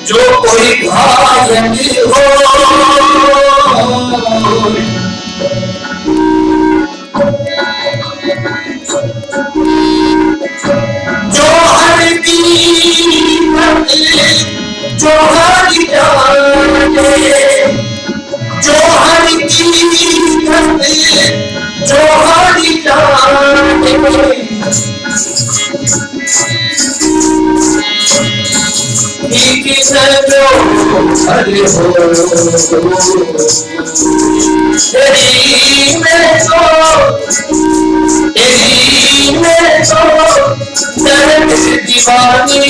जो कोई घायल हो जो हर कीमत जो हर जाने जो हर कीमत जो हर जाने जो हर हो तेरी में तो दर्द दीवानी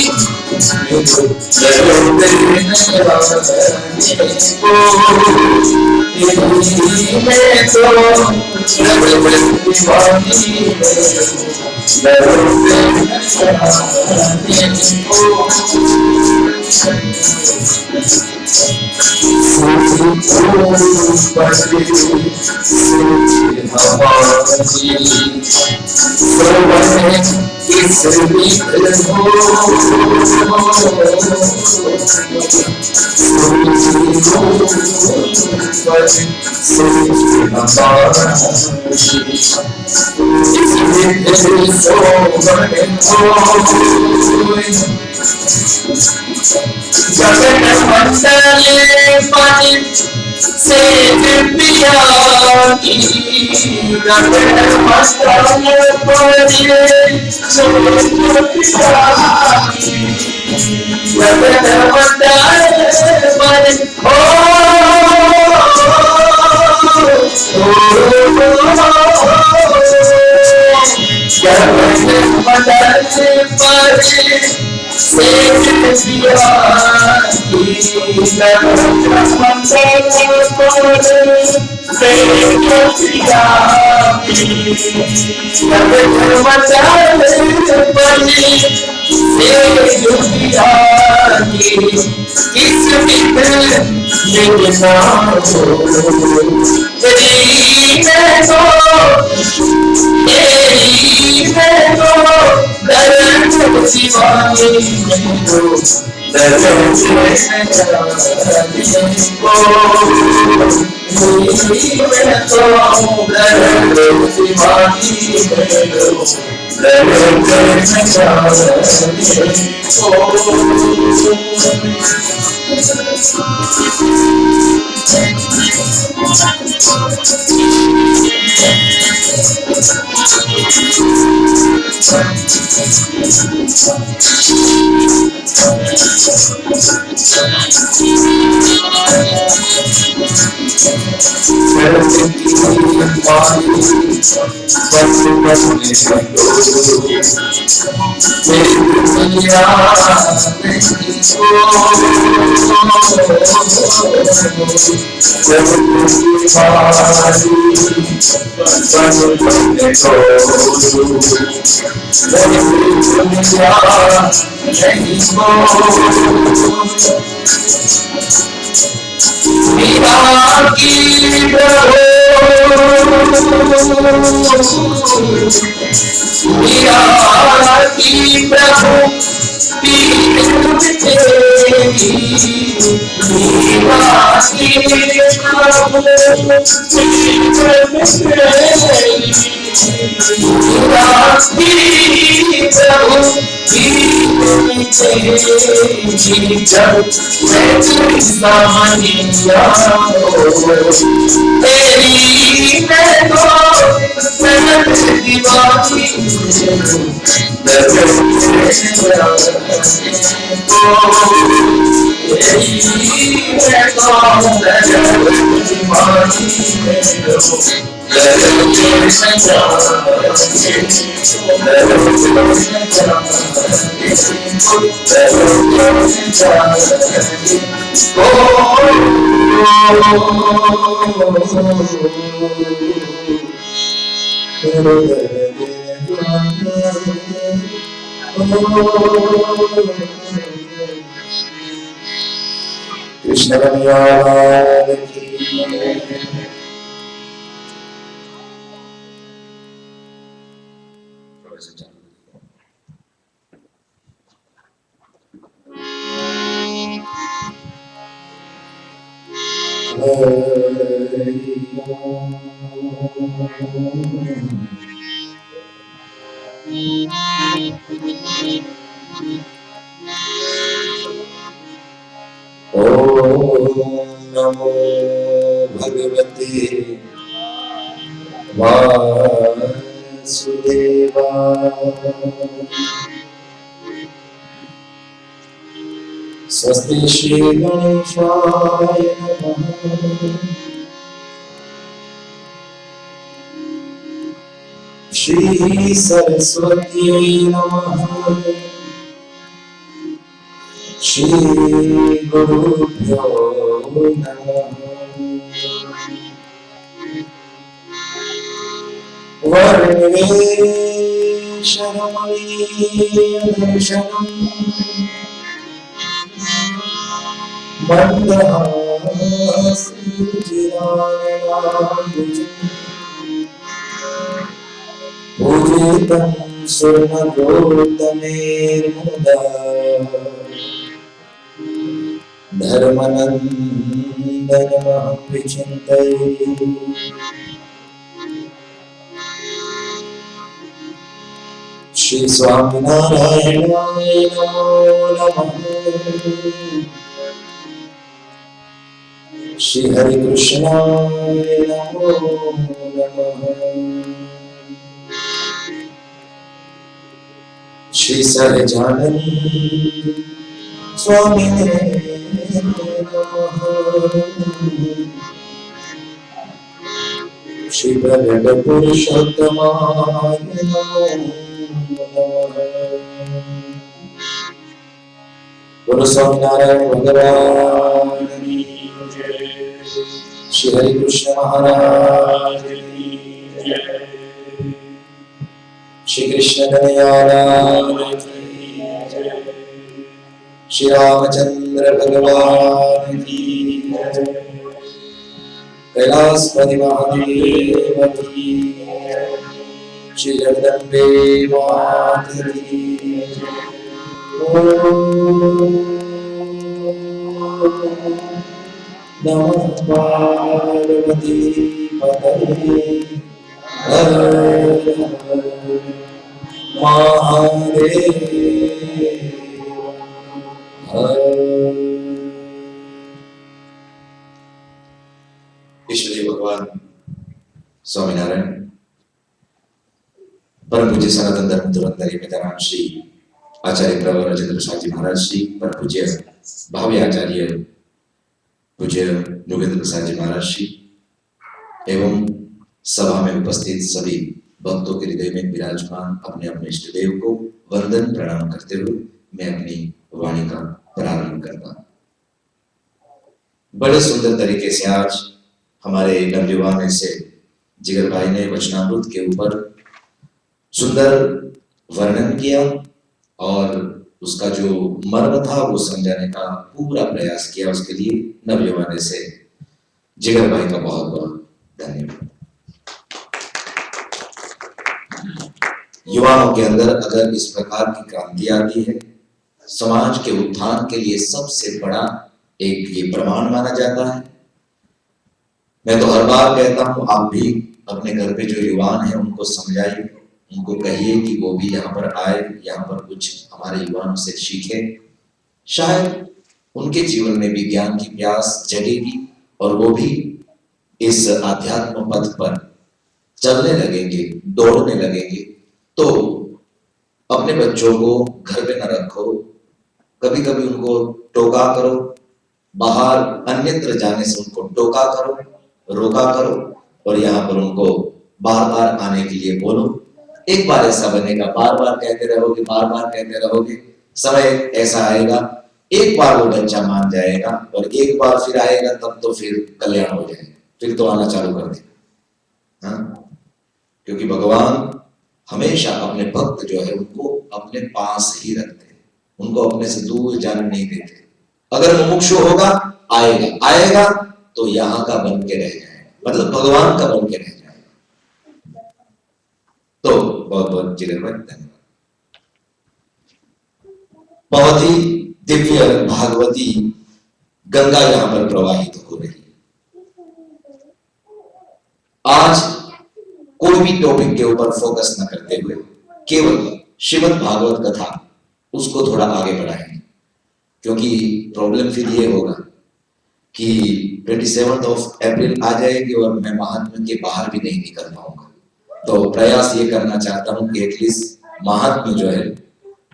जगन मंडले पानी से पिया की जगन मंडले पानी से पिया की जगन मंडले पानी कृष्ण कन्हैया की प्रवचन चालू ओम नमो भगवते वासुदेवाय। स्वस्ति श्री गणेशाय नमः। श्री सरस्वती नमः। श्री गुरुभ्यो नमः। वर्णेशरमणीयदर्शनम् मन्दहासुचिराननाम्बुजम् पूजितं सुरनरोत्तमेर्मुदा धर्मनन्दनमहं विचिन्तये। श्री स्वामिनारायणाय नमो नमः। श्री हरि कृष्णाय नमो नमः। श्री सहजानंद स्वामी नमः। श्री भगत पुरुषोत्तमाय नमो नमः। बोलो स्वामीनारायण भगवान की जय। श्री हरि कृष्ण महाराज की जय। श्री कृष्ण कन्हैया की जय। श्री रामचंद्र भगवान की जय। कैलासपति महादेव की जय। श्री जगदम्बे माता की जय। नमः पार्वती पतये हर हर महादेव हर। ईश्वरी भगवान स्वामीनारायण परम पूज्य सनातन धर्म धुरंधरी पिताराम श्री आचार्य प्रभु राजेंद्र प्रसाद जी महाराज श्री परम पूज्य भावी आचार्य पूज्य योगेंद्र प्रसाद जी महाराज श्री एवं सभा में उपस्थित सभी भक्तों के हृदय में विराजमान अपने अपने इष्ट देव को वंदन प्रणाम करते हुए मैं अपनी वाणी का प्रारंभ करता हूं। बड़े सुंदर तरीके से आज हमारे नवयुवान से जिगर भाई ने वचनामृत के ऊपर सुंदर वर्णन किया और उसका जो मर्म था वो समझाने का पूरा प्रयास किया। उसके लिए नवयुवान से जिगर भाई का बहुत बहुत धन्यवाद। युवाओं के अंदर अगर इस प्रकार की क्रांति आती है, समाज के उत्थान के लिए सबसे बड़ा एक ये प्रमाण माना जाता है। मैं तो हर बार कहता हूं, आप भी अपने घर पे जो युवान हैं उनको समझाइए, उनको कहिए कि वो भी यहाँ पर आए, यहाँ पर कुछ हमारे युवाओं से सीखे। शायद उनके जीवन में भी ज्ञान की प्यास जगेगी और वो भी इस आध्यात्म पथ पर चलने लगेंगे, दौड़ने लगेंगे। तो अपने बच्चों को घर पे न रखो, कभी कभी उनको टोका करो, बाहर अन्यत्र जाने से उनको टोका करो, रोका करो और यहाँ पर उनको बार बार आने के लिए बोलो। एक बार ऐसा बनेगा, बार बार कहते रहोगे, बार बार कहते रहोगे, समय ऐसा आएगा एक बार वो बच्चा मान जाएगा और एक बार फिर आएगा, तब तो फिर कल्याण हो जाएगा, फिर तो आना चालू कर देगा। क्योंकि भगवान हमेशा अपने भक्त जो है उनको अपने पास ही रखते हैं, उनको अपने से दूर जाने नहीं देते। अगर मुमुक्षु होगा आएगा, आएगा तो यहाँ का बन के रह जाएगा, मतलब भगवान का बन के रह जाएगा। तो बहुत बहुत जिगर में धन्यवाद। बहुत ही दिव्य भागवती गंगा यहां पर प्रवाहित हो रही है। आज कोई भी टॉपिक के ऊपर फोकस न करते हुए केवल श्रीमद् भागवत कथा उसको थोड़ा आगे बढ़ाएंगे, क्योंकि प्रॉब्लम फिर ये होगा कि 27 अप्रैल आ जाएगी और मैं महात्म्य के बाहर भी नहीं निकल पाऊंगा। तो प्रयास ये करना चाहता हूं कि एटलीस्ट महात्म्य जो है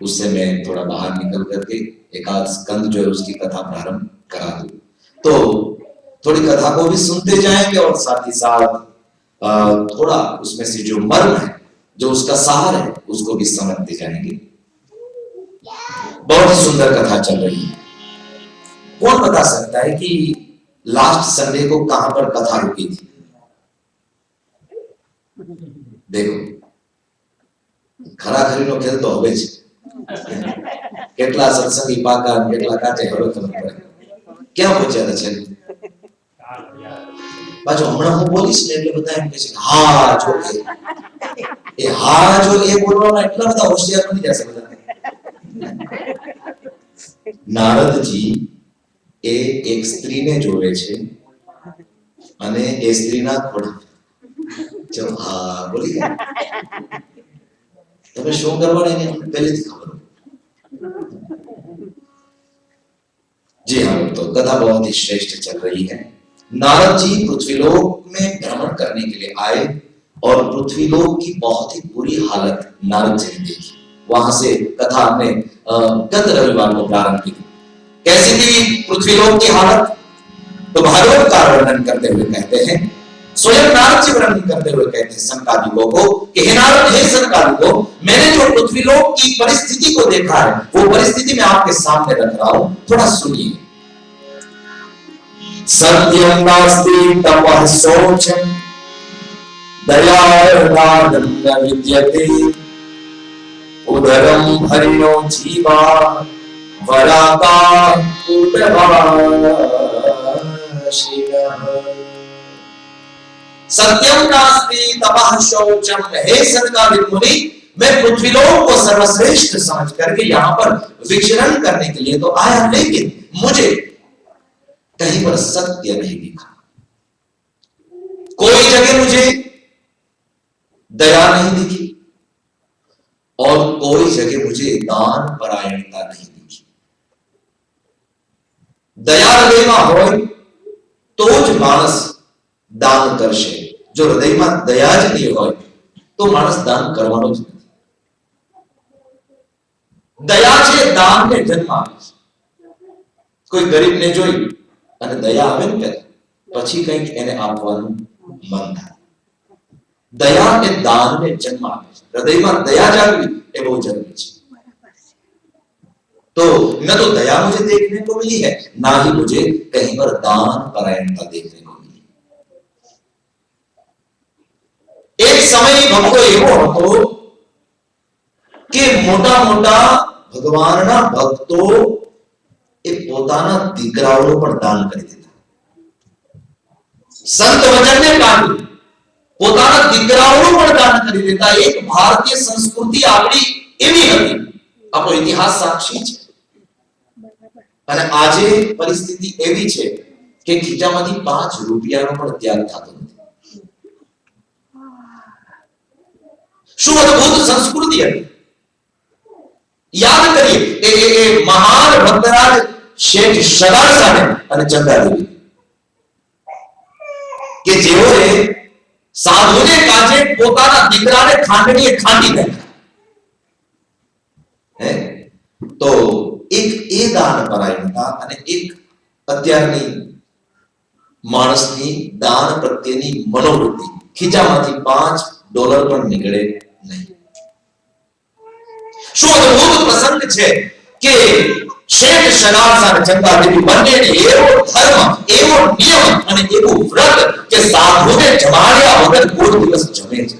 उससे मैं थोड़ा बाहर निकल करके एकाध स्कंद जो है उसकी कथा प्रारंभ करा दूं, तो थोड़ी कथा को भी सुनते जाएंगे और साथ ही साथ थोड़ा उसमें से जो मर्म है, जो उसका सार है, उसको भी समझते जाएंगे। बहुत ही सुंदर कथा चल रही है। कौन बता सकता है कि लास्ट संडे को कहां पर कथा रुकी थी? देखो, खरा खरीनो खेल तो होवे छे, કેટલા સત્સંગી પાકા કેટલા કાચે હવે ખબર પડે ક્યાં પહોંચ્યા છે। પાછો હમણાં હું બોલીશ ને એટલે બધા એમ કહે છે હા જો એ હા જો એ બોલવામાં એટલા બધા હોશિયાર બની જશે બધા। નારદજી એ એક સ્ત્રીને જોવે છે અને એ સ્ત્રીના ખોડા જો હા બોલી ગયા। તમે શું કરવાના એને પહેલેથી ખબર હોય। जी हाँ, तो कथा बहुत ही श्रेष्ठ चल रही है। नारद जी पृथ्वीलोक में भ्रमण करने के लिए आए और पृथ्वीलोक की बहुत ही बुरी हालत नारद जी ने देखी। वहां से कथा हमने गत रविवार को प्रारंभ की। कैसी थी पृथ्वीलोक की हालत? तो भागवत का वर्णन करते हुए कहते हैं, स्वयं नारद जी वर्णन करते हुए कहते हैं संकादिकों को कि हे नारद, हे संकादिकों, मैंने जो पृथ्वीलोक की परिस्थिति को देखा है वो परिस्थिति मैं आपके सामने रख रहा हूं, थोड़ा सुनिए। सत्यम नास्ति तपः शौचम दयादानं न विद्यते उदरम हरिणो जीवा वराका उदवाशिनः। सत्यम नास्ति तपः शौचम, हे सनकादिक मुनि, मैं पृथ्वीलोक को सर्वश्रेष्ठ समझ करके यहां पर विचरण करने के लिए तो आया, लेकिन मुझे कहीं पर सत्य नहीं दिखा। कोई जगह मुझे दया नहीं दिखी और कोई जगह मुझे दान परायणता नहीं दिखी। दया हृदयમાં હોય તો જ માણસ દાન કરશે। જો હૃદયમાં દયા જ નહીં હોય તો માણસ દાન કરવાનો જ નથી। દયા છે દાનને જન્મ આપે છે। કોઈ ગરીબને જોઈ અને દયા આવે ને પછી કંઈક એને આપવાનું મન થાય। દયા એ દાનને જન્મ આપે છે। હૃદયમાં દયા જાગવી એ બહુ જરૂરી છે। तो न तो दया मुझे देखने को मिली है, ना ही मुझे कहीं पर दान परायणता देखने को मिली। एक समय भक्तो एवो હતો કે મોટા મોટા ભગવાનના ભક્તો એ પોતાના દીકરાઓનું પણ દાન કરી દેતા। સંત વચનને કાઢી પોતાના દીકરાઓનું પણ દાન કરી દેતા। એક ભારતીય સંસ્કૃતિ આપણી એવી હતી, આપણો ઇતિહાસ સાક્ષી છે। અને આજે પરિસ્થિતિ એવી છે કે ખીચામાંથી 5 રૂપિયાનો પણ ત્યાગ થતો નથી। શું અદ્ભુત સંસ્કૃતિ હતી! યાદ કરીએ એ મહાન ભક્તરાજ શેઠ શગાર સાહેબ અને ચંદાદેવી કે જેઓએ સાધુને કાજે પોતાના દીકરાને ખાંડણીએ ખાંડી નાખ્યા। તો એક એ દાન પરાયણતા અને એક અત્યારની માણસની દાન પ્રત્યેની મનોવૃત્તિ। ખીચામાંથી $5 પણ નીકળે નહીં। શું અદ્ભુત પ્રસંગ છે કે શેઠ શગાર સાહેબ ચંદાદેવી બંનેને એવો ધર્મ, એવો નિયમ અને એવું વ્રત કે સાધુને જમાડ્યા વગર કોઈ દિવસ જમે છે।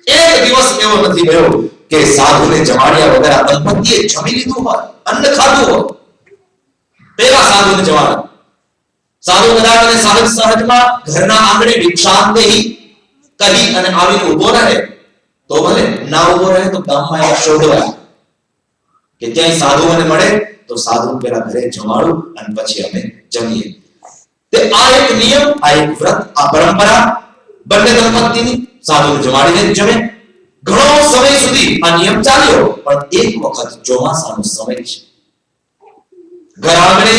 એક દિવસ એવો નથી ગયો કે સાધુને જમાડ્યા વગર આ દંપતીએ જમી લીધું હોય, અન્ન ખાધું હોય। પેલા સાધુને જમાડે। સાધુ કદાચ અને સાહજ સહજમાં ઘરના આંગણે ભિક્ષાંદેહી કહી અને આવીને ઉભો રહે તો ભલે ના ઉભો રહે તો ગામમાં એક શોધવા કે ક્યાંય સાધુ મને મળે તો સાધુ પેલા ઘરે જમાડું અને પછી અમે જમીએ. તે આ એક નિયમ, આ એક વ્રત, આ પરંપરા બંને દંપતીની સાધુને જમાડીને જમે. ઘણો સમય સુધી આ નિયમ ચાલ્યો. પણ એક વખત ચોમાસાનો સમય છે. ઘર આંગણે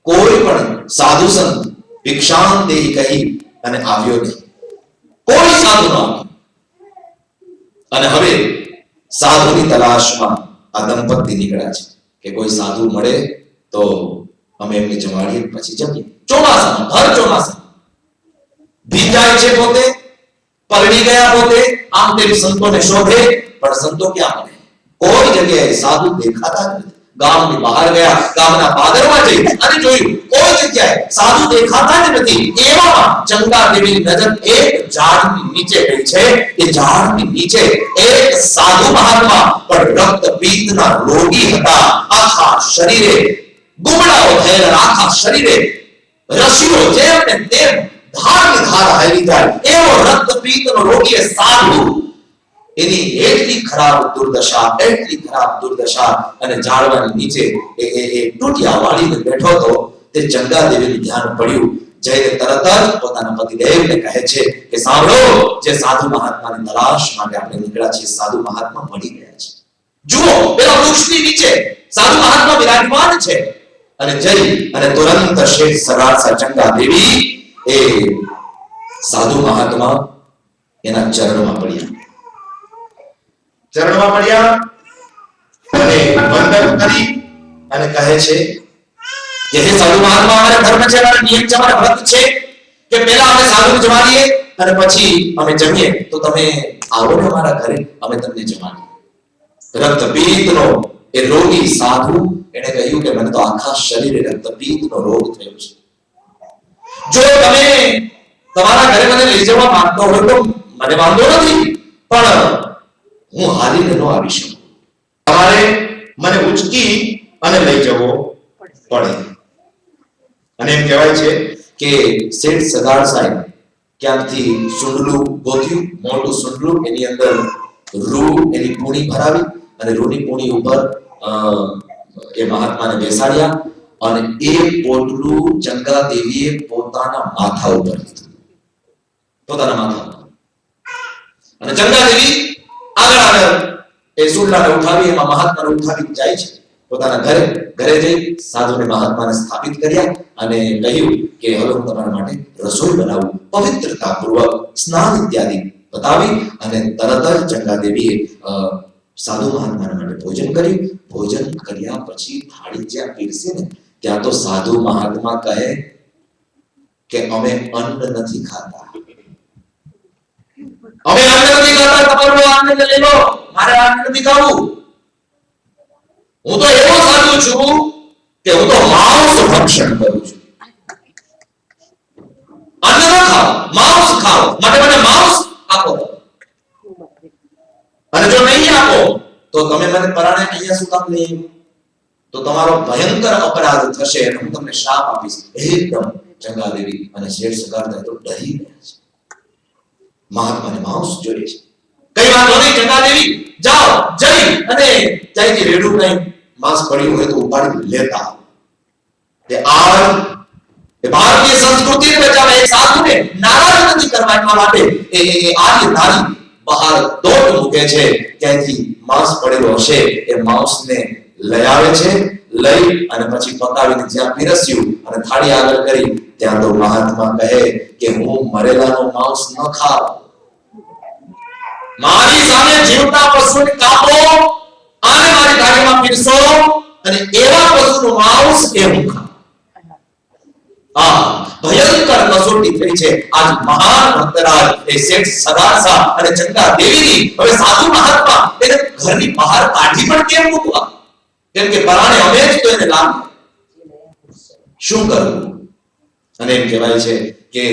કોઈ પણ સાધુ સંત ભિક્ષામ દેહી કહી અને આવ્યો નહીં. કોઈ સાધુ ન આવ્યો. અને હવે સાધુની તલાશમાં આ દંપતી નીકળ્યા છે કે કોઈ સાધુ મળે તો અમે એમને જમાડીએ પછી જમીએ. ચોમાસામાં, ભર ચોમાસામાં ભીંજાય છે પોતે, પરણી ગયા પોતે, આમ તેમ સંતોને શોધે, પણ સંતો ક્યાં મળે? કોઈ જગ્યાએ સાધુ દેખાતા જ નથી. ગામની બહાર ગયા, ગામના પાદરમાં જઈ અને જોયું, કોઈ જગ્યાએ સાધુ દેખાતા જ નથી. એવામાં ચંગા દેવીની નજર એક ઝાડની નીચે ગઈ છે. એ ઝાડની નીચે એક સાધુ મહાત્મા પણ રક્તપિત્તના રોગી હતા. આખા શરીરે ગુમડાઓ થયેલા, આખા શરીરે રસીઓ જેમ ને તેમ ધારની ધાર હાલી જાય એવો રક્તપિત્તનો રોગી એ સાધુ. એની એટલી ખરાબ દુર્દશા અને ઝાડવાની નીચે એ ટૂટિયા વાળીને બેઠો હતો. તે ચંગા દેવીનું ધ્યાન પડ્યું. જઈને તરત જ પોતાના પતિદેવને કહે છે કે સાંભળો, જે સાધુ મહાત્માની તલાશ માટે આપણે નીકળ્યા છીએ, સાધુ મહાત્મા મળી ગયા છે. જુઓ, પેલા વૃક્ષની નીચે સાધુ મહાત્મા વિરાજમાન છે. અને જઈ અને તુરંત શેઠ સરાસા ચંગા દેવી એ સાધુ મહાત્મા એના ચરણમાં પડ્યા અને વંદન કરી અને કહે છે કે હે સાધુ મહાત્મા, અમારા ધર્મ છે, અમારા નિયમ છે, અમારા વ્રત છે કે પહેલા અમે સાધુને જમાડીએ અને પછી અમે જમીએ. તો તમે આવો ને અમારા ઘરે, અમે તમને જમાડીએ. રક્તપિત્તનો એ રોગી સાધુ એને કહ્યું કે મને તો આખા શરીરે રક્તપિત્તનો રોગ થયો છે. જો તમે તમારા ઘરે મને લઈ જવા માંગતો હોય તો મને વાંધો નથી, પણ હું હાલીને ન આવી શકું. તમારે મને ઉચકી અને લઈ જવો પડે. અને એમ કહેવાય છે કે શેઠ સગાડ સાહેબ ક્યાંકથી સુંડલું ગોત્યું, મોટું સુંડલું, એની અંદર રૂ એની પૂણી ભરાવી અને રૂની પૂણી ઉપર એ મહાત્માને બેસાડ્યા અને એ પોટલું ચંગા દેવીએ પોતાના માથા ઉપર લીધું. પોતાના માથા ઉપર. અને ચંગા દેવી આગળ એ સુંડલાને ઉઠાવી, એમાં મહાત્માને ઉઠાવી જાય છે પોતાના ઘરે જઈ સાધુને મહાત્માને સ્થાપિત કર્યા અને કહ્યું કે હવે હું તમારા માટે રસોઈ બનાવું. પવિત્રતાપૂર્વક સ્નાન ઇત્યાદિ બતાવી અને તરત જ ચંગા દેવીએ સાધુ મહાત્માના માટે ભોજન કર્યું. ભોજન કર્યા પછી થાળી જ્યાં પીરસી ને ત્યાં તો સાધુ મહાત્મા કહે કે અમે અન્ન નથી ખાતા, તમારો આનંદ લઈ લો, મારે આનંદ નથી ખાવું. હું તો એવો સાધુ છું કે હું તો માંસ ભક્ષણ કરું છું. અન્ન ન ખાઓ, માંસ ખાઓ, માટે મને માંસ આપો. અને જો નહીં આપો તો તમે મને પરાણે અહીંયા શું કામ લઈ આવ્યો? તો તમારો ભયંકર અપરાધ થશે અને હું તમને શ્રાપ આપીશ. એકદમ ચંગા દેવી અને શેઠ સગાડતા તો ડરી ગયા છે. મહાત્માને માંસ જોઈએ છે. કઈ વાંધો નહીં ચંગા દેવી, જાઓ જઈ અને ત્યાંથી રેડું કઈ માંસ પડ્યું હોય તો ઉપાડી લેતા. તે આ ભારતીય સંસ્કૃતિને બચાવે, એક સાધુને નારાજ નથી કરવા એટલા માટે એ આર્ય નારી બહાર દોટ મૂકે છે. ત્યાંથી માંસ પડેલો હશે એ માંસને લઈ આવે છે. લઈ અને પછી પકાવીને જ્યાં પીરસ્યું અને થાળી આગળ કરી ત્યાં તો મહાત્મા કહે કે હું મરેલાનો માંસ ન ખાવ. મારી સામે જીવતા પશુને કાપો, આને મારી થાળીમાં પીરસો અને એવા પશુનું માંસ એ હું ખાવ. આ ભયંકર કસોટી થઈ છે. આજ મહાન ભક્તરાજ એ શેઠ સગાસા અને ચંગા દેવીની હવે સાધુ મહાત્મા એને ઘરની બહાર કાઢી પણ કેમ મૂકવા? કેમ કે પરાણે અમે જ તો એને લાગે. શું કરવું? અને એમ કહેવાય છે કે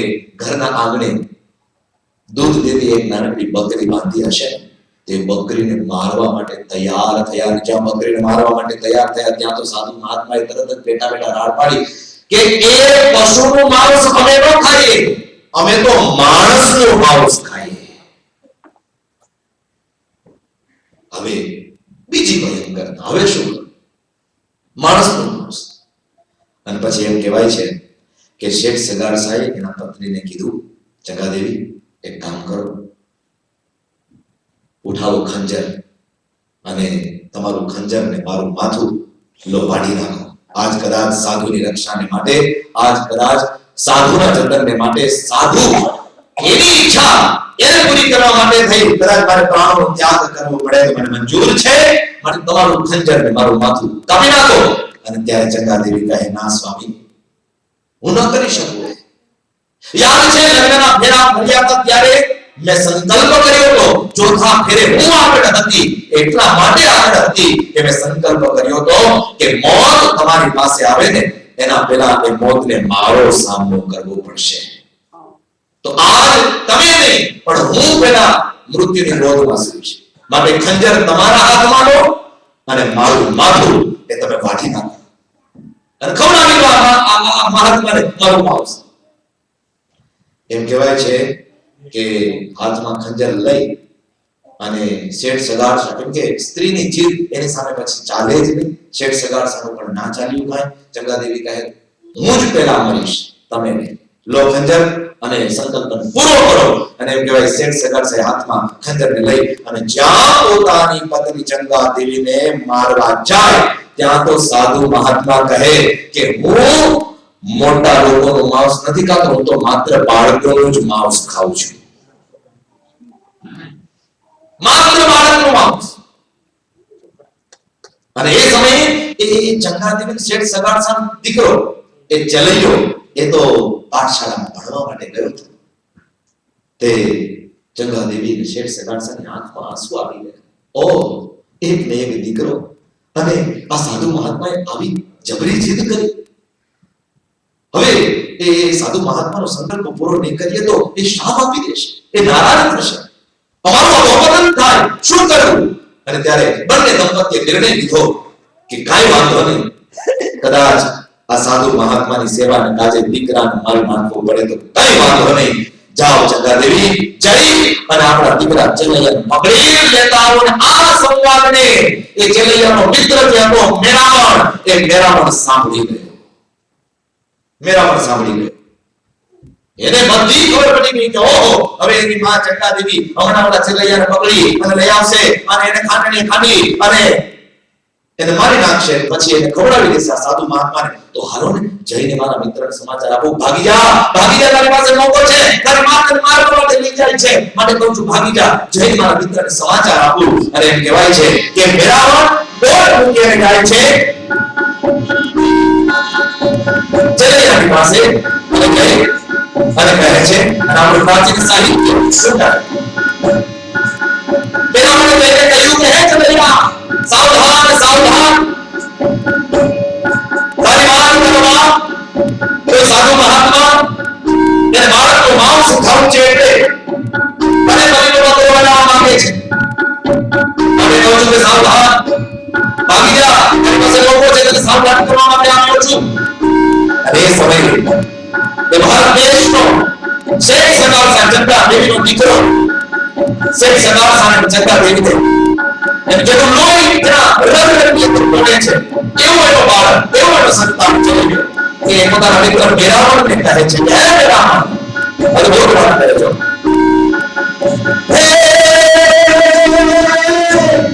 ઘરના આંગણે દૂધ દેતી એક નાનકડી બકરી બાંધી હશે. તે બકરીને મારવા માટે તૈયાર થયા. જ્યાં બકરીને મારવા માટે તૈયાર થયા ત્યાં તો સાધુ મહાત્માએ તરત જ બેઠા બેઠા રાડ પાડી કે એ પશુનું માંસ અમે ન ખાઈએ, અમે તો માણસનું માંસ ખાઈએ. હવે બીજી ભયંકરતા, હવે શું માણસનું માણસ. અને પછી એમ કહેવાય છે કે શેઠ સગારસાએ એના પત્નીને કીધું, ચંગાદેવી એક કામ કરો, ઉઠાવો ખંજર અને તમારું ખંજર ને મારું માથું લો વાઢી નાખો. આજ કદાચ સાધુની રક્ષાને માટે, આજ કદાચ સાધુના જતનને માટે, સાધુ એની ઈચ્છા એને પૂરી કરવા માટે થઈ કદાચ મારે પ્રાણનો ત્યાગ કરવો પડે તો મને મંજૂર છે, માટે તમારું ખંજર ને મારું માથું કાપી નાખો. અને ત્યારે ચંગાદેવી કહે, ના સ્વામી, હું ન કરી શકું. યાદ છે લગ્નના ફેરા ફર્યા હતા ત્યારે મેં સંકલ્પ કર્યો હતો, ચોથા ફેરે હું આગળ હતી, એટલા માટે આગળ હતી કે મેં સંકલ્પ કર્યો હતો કે મોત તમારી પાસે આવે ને એના પહેલા એ મોતને મારો સામનો કરવો પડશે. તો આજ તમે નહીં પણ હું પહેલા મૃત્યુની ગોદમાં સૂઈશ. માટે ખંજર તમારા હાથમાં લો અને મારું માથું એ તમે વાઢી નાખો અને ખવડાવી દો આ મહાત્માને મારું માંસ. એમ કહેવાય છે કે હાથમાં ખંજર લઈ અને શેઠ સગારસા, કેમ કે સ્ત્રીની જીદ એની સામે પછી ચાલે જ નહીં. શેઠ સગારસાનું પણ ના ચાલ્યું કાંઈ. ચંગાદેવી કહે, હું જ પહેલા મરીશ, તમે નહીં. લો ખંજર અને સંકલ્પ પૂરો કરો. અને એમ કહેવાય શેઠ સગારસાએ હાથમાં ખંજરને લઈ અને જ્યાં પોતાની પત્ની ચંગાદેવીને મારવા જાય ત્યાં તો સાધુ મહાત્મા કહે કે હું મોટા લોકોનું માંસ નથી ખાતો, હું તો માત્ર બાળકોનું જ માંસ ખાઉં છું, માત્ર બાળકનું માંસ. અને એ સમયે એ ચંગાદેવી શેઠ સગારસાનો દીકરો એ ચલૈયો એ તો પાઠશાળામાં ભણવા માટે ગયો હતો. તે ચંગાદેવી શેઠ સગારસાની આંખમાં આંસુ આવી ગયા. ઓહ, એક ને એક દીકરો અને આ સાધુ મહાત્માએ આવી જબરી જીદ કરી. હવે એ સાધુ મહાત્માનો સંકલ્પ પૂરો નહીં કરીએ તો એ શાપ આપી દેશે, એ નારાજ થશે, અમારું અપમાન થાય, શું કરવું? અને ત્યારે બંને દંપતીએ નિર્ણય લીધો કે કાંઈ વાંધો નહીં, કદાચ આ સાધુ મહાત્માની સેવાને કાજે દીકરાને મારી નાખવો પડે તો કાંઈ વાંધો નહીં. જાઓ ચંગાદેવી, જઈ અને આપણા દીકરા ચલૈયાને પકડી લેતા આવો. અને આ સંવાદને એ ચલૈયાનો મિત્ર જે હતો મેરામણ, એ મેરામણ સાંભળી ગયો. મેરામણ સાંભળી ગયો. એને બધી ખબર પડી ગઈ કે ઓહો, હવે એની માં ચંગાદેવી હમણાં ઓલા ચલૈયાને પકડી અને લઈ આવશે અને એને ખાંડણી ખાંડી અને એને મારી નાખશે. પછી એને ખવડાવી દેશે આ સાધુ મહાત્માને. તો હાલો ને, જઈને મારા મિત્રને સમાચાર આપો, ભાગી જા, તારી પાસે મોકો છે, તારી માં તને મારવા માટે લઈ જાય છે, માટે કહું છું ભાગી જા, જઈને મારા મિત્રને સમાચાર આપું. અને એમ કહેવાય છે કે મેરામણ દોડ મૂકીને જાય છે ચલૈયાની પાસે અને કહે છે, અને આપણું પ્રાચીન સાહિત્ય સુંદર મેરામણે કહ્યું કે હે ચલૈયા, સાવધાન સાવધાન, તારી વાત કરવા કોઈ સાધુ મહાત્મા એને બાળકનું માંસ ખાવું છે એટલે અને પરિવારમાં તોડવા માંગે છે. આપણે કહું છું કે સાવધાન, ભાગી જા, તારી પાસે લોકો છે, તને સાવધાન કરવા માટે આવ્યો છું. અને એ સમયે એ ભારત દેશનો શેઠ સગારસા ચંગાદેવીનો દીકરો શેઠ સગારસાને ચંગાદેવીને એમ કે તો લોહી તેના રગરગી તોડે છે, એવો એનો બાળક, એવો એનો સંતાન ચલી ગયો કે પોતાના મિત્ર મેરામણને કહે છે, હે મેરામણ, અને બહુ વાત કરે છે,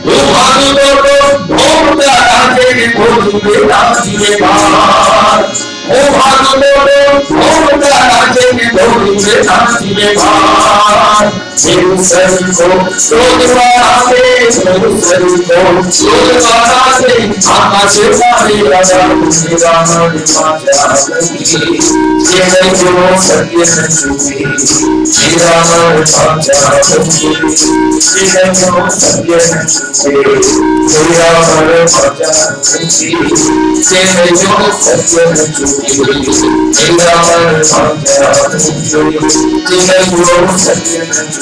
હું ભાગું તો ભોગતા કાજે કે ભોગું બેટા જીવે બાર, હું ભાગું તો ભોગતા કાજે કે ભોગું બેટા જીવે બાર. જેવું શરીર કો શોધવા આવે, જેવું શરીર કો શોધવા આવે, આકાશે મારે રાજા શ્રીરામણ માતા ગઈ, જે નહીં જો સત્ય નથી શ્રીરામણ માતા ગઈ, જે નહીં જો સત્ય નથી શ્રીરામણ માતા ગઈ, જે નહીં જો સત્ય નથી શ્રીરામણ માતા ગઈ, જે નહીં જો સત્ય નથી.